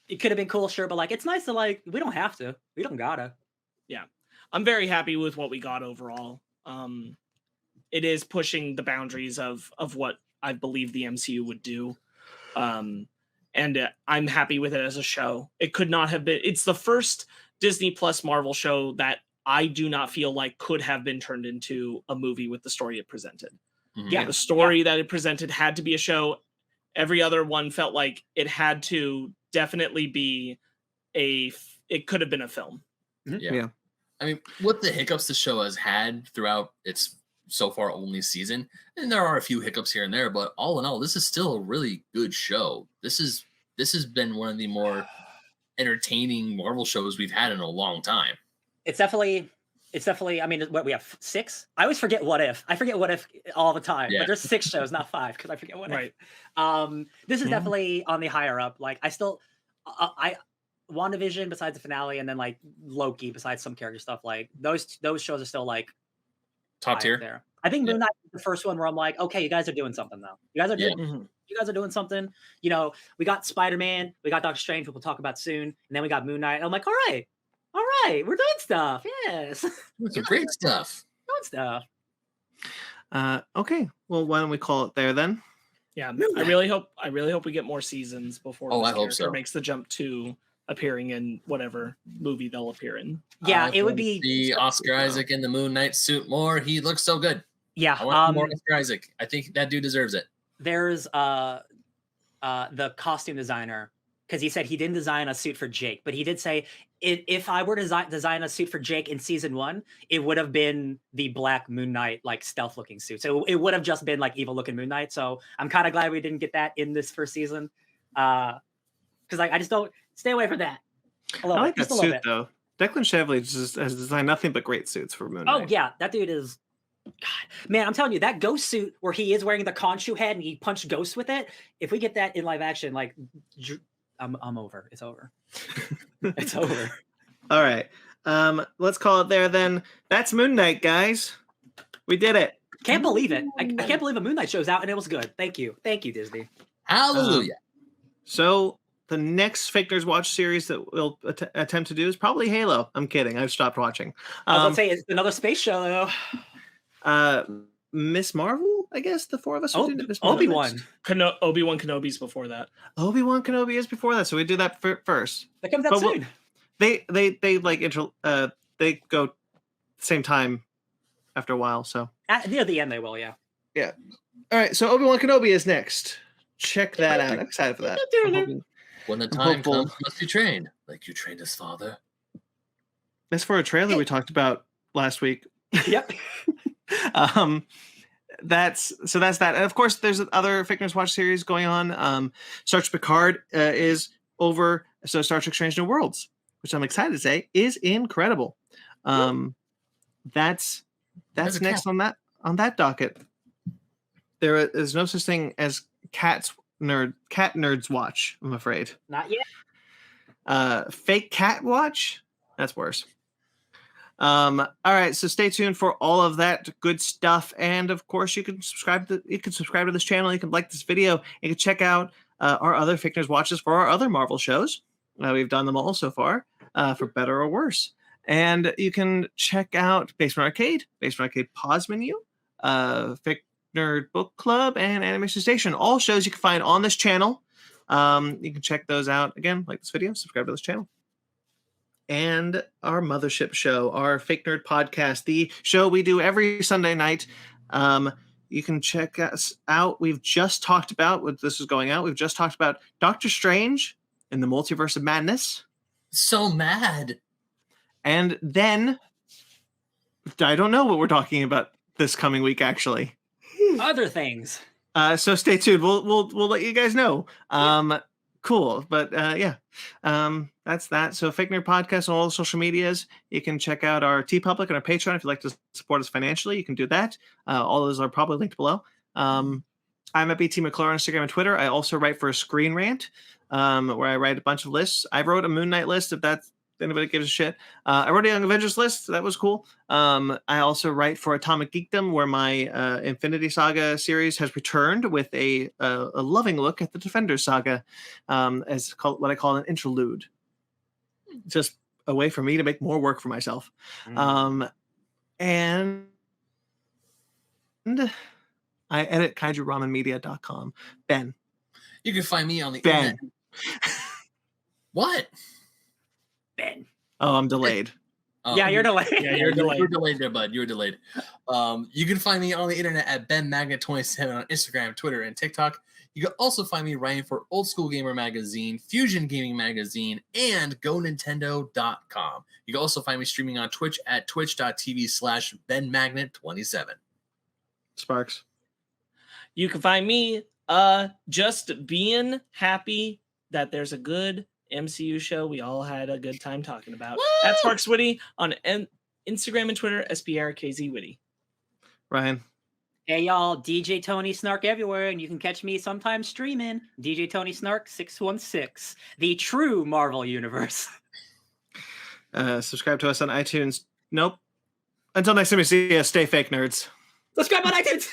it could have been cool, sure, but like, it's nice to like, we don't have to. We don't gotta. Yeah. I'm very happy with what we got overall. It is pushing the boundaries of what I believe the MCU would do. And I'm happy with it as a show. It could not have been. It's the first Disney Plus Marvel show that I do not feel like could have been turned into a movie with the story it presented. Mm-hmm. Yeah, the story that it presented had to be a show. Every other one felt like it had to definitely be it could have been a film. Yeah. I mean, with the hiccups the show has had throughout its so far only season, and there are a few hiccups here and there, but all in all, this is still a really good show. This has been one of the more entertaining Marvel shows we've had in a long time. It's definitely. I mean, what we have 6. I always forget What If. I forget What If all the time. Yeah. But there's 6 shows, not 5, because I forget What If. This is definitely on the higher up. Like, I still, WandaVision besides the finale, and then like Loki besides some character stuff. Like those shows are still like top tier there. I think Moon Knight is the first one where I'm like, okay, you guys are doing something now. You guys are doing something. You know, we got Spider-Man, we got Doctor Strange, which we'll talk about soon, and then we got Moon Knight. And I'm like, all right, we're doing stuff. Yes, some great stuff. Doing stuff. Okay, well, why don't we call it there then? Yeah, I really hope we get more seasons before. I hope so. Makes the jump to appearing in whatever movie they'll appear in. Yeah, it would be the Oscar Isaac in the Moon Knight suit more. He looks so good. Yeah, I want more Oscar Isaac. I think that dude deserves it. There's the costume designer, because he said he didn't design a suit for Jake, but he did say if I were to design a suit for Jake in season 1, it would have been the black Moon Knight, like stealth looking suit. So it would have just been like evil looking Moon Knight. So I'm kind of glad we didn't get that in this first season. Because like I just don't stay away from that. I like that suit though. Declan Shalvey just has designed nothing but great suits for Moon Knight. Oh yeah, that dude is. God, man, I'm telling you, that ghost suit where he is wearing the Khonshu head and he punched ghosts with it. If we get that in live action, like, I'm over. It's over. It's over. All right. Let's call it there then. That's Moon Knight, guys. We did it. Can't believe it. I can't believe a Moon Knight show's out and it was good. Thank you, Disney. Hallelujah. So the next Fake Nerds Watch series that we'll attempt to do is probably Halo. I'm kidding. I've stopped watching. I was going to say, it's another space show, though. Miss Marvel, I guess the four of us. Obi-Wan. Obi-Wan Kenobi's before that. Obi-Wan Kenobi is before that, so we do that first. That comes out soon. They they go same time after a while, so near the end they will, yeah. Yeah. All right, so Obi-Wan Kenobi is next. Check that out. I'm excited for that. When the time comes, must be trained like you trained his father. That's for a trailer we talked about last week. Yep. That's that, and of course there's other Fake Nerds Watch series going on. Star Trek Picard is over, so Star Trek Strange New Worlds, which I'm excited to say is incredible. That's next on that docket. There is no such thing as Cat Nerds Watch, I'm afraid. Not yet. Fake Cat Watch? That's worse. All right, so stay tuned for all of that good stuff, and of course you can subscribe to this channel. You can like this video. You can check out our other Fake Nerds Watches for our other Marvel shows. We've done them all so far, for better or worse. And you can check out Basement Arcade Pause Menu, Fake Nerd Book Club, and Animation Station. All shows you can find on this channel. You can check those out. Again, like this video, subscribe to this channel. And our mothership show, our Fake Nerd podcast, the show we do every Sunday night. You can check us out. We've just talked about what this is going out. We've just talked about Doctor Strange in the Multiverse of Madness. So mad. And then I don't know what we're talking about this coming week, actually. Other things. So stay tuned. We'll let you guys know. Cool, but that's that. So Fake Nerd Podcast on all the social medias. You can check out our TeePublic and our Patreon if you'd like to support us financially. You can do that. All those are probably linked below. I'm at BT McClure on Instagram and Twitter. I also write for a Screen Rant, where I write a bunch of lists. I wrote a Moon Knight list, if that's anybody gives a shit. I wrote a Young Avengers list. That was cool. I also write for Atomic Geekdom, where my Infinity Saga series has returned with a loving look at the Defenders saga, as what I call an interlude. Just a way for me to make more work for myself. And I edit kaijuramenmedia.com. Ben. You can find me on the internet. What? Ben. Oh, I'm delayed. Yeah, you're delayed. Yeah, you're delayed. You're delayed there, bud. You're delayed. You can find me on the internet at BenMagnet27 on Instagram, Twitter, and TikTok. You can also find me writing for Old School Gamer Magazine, Fusion Gaming Magazine, and GoNintendo.com. You can also find me streaming on Twitch at twitch.tv/BenMagnet27. Sparkz. You can find me just being happy that there's a good MCU show we all had a good time talking about. Woo! At Sparkz Witty on Instagram and Twitter, SPRKZ Witty. Ryan. Hey y'all, DJ Tony Snark everywhere, and you can catch me sometimes streaming DJ Tony Snark 616, the true Marvel universe. Subscribe to us on iTunes. Nope. Until next time we see you, stay fake nerds. Subscribe on iTunes.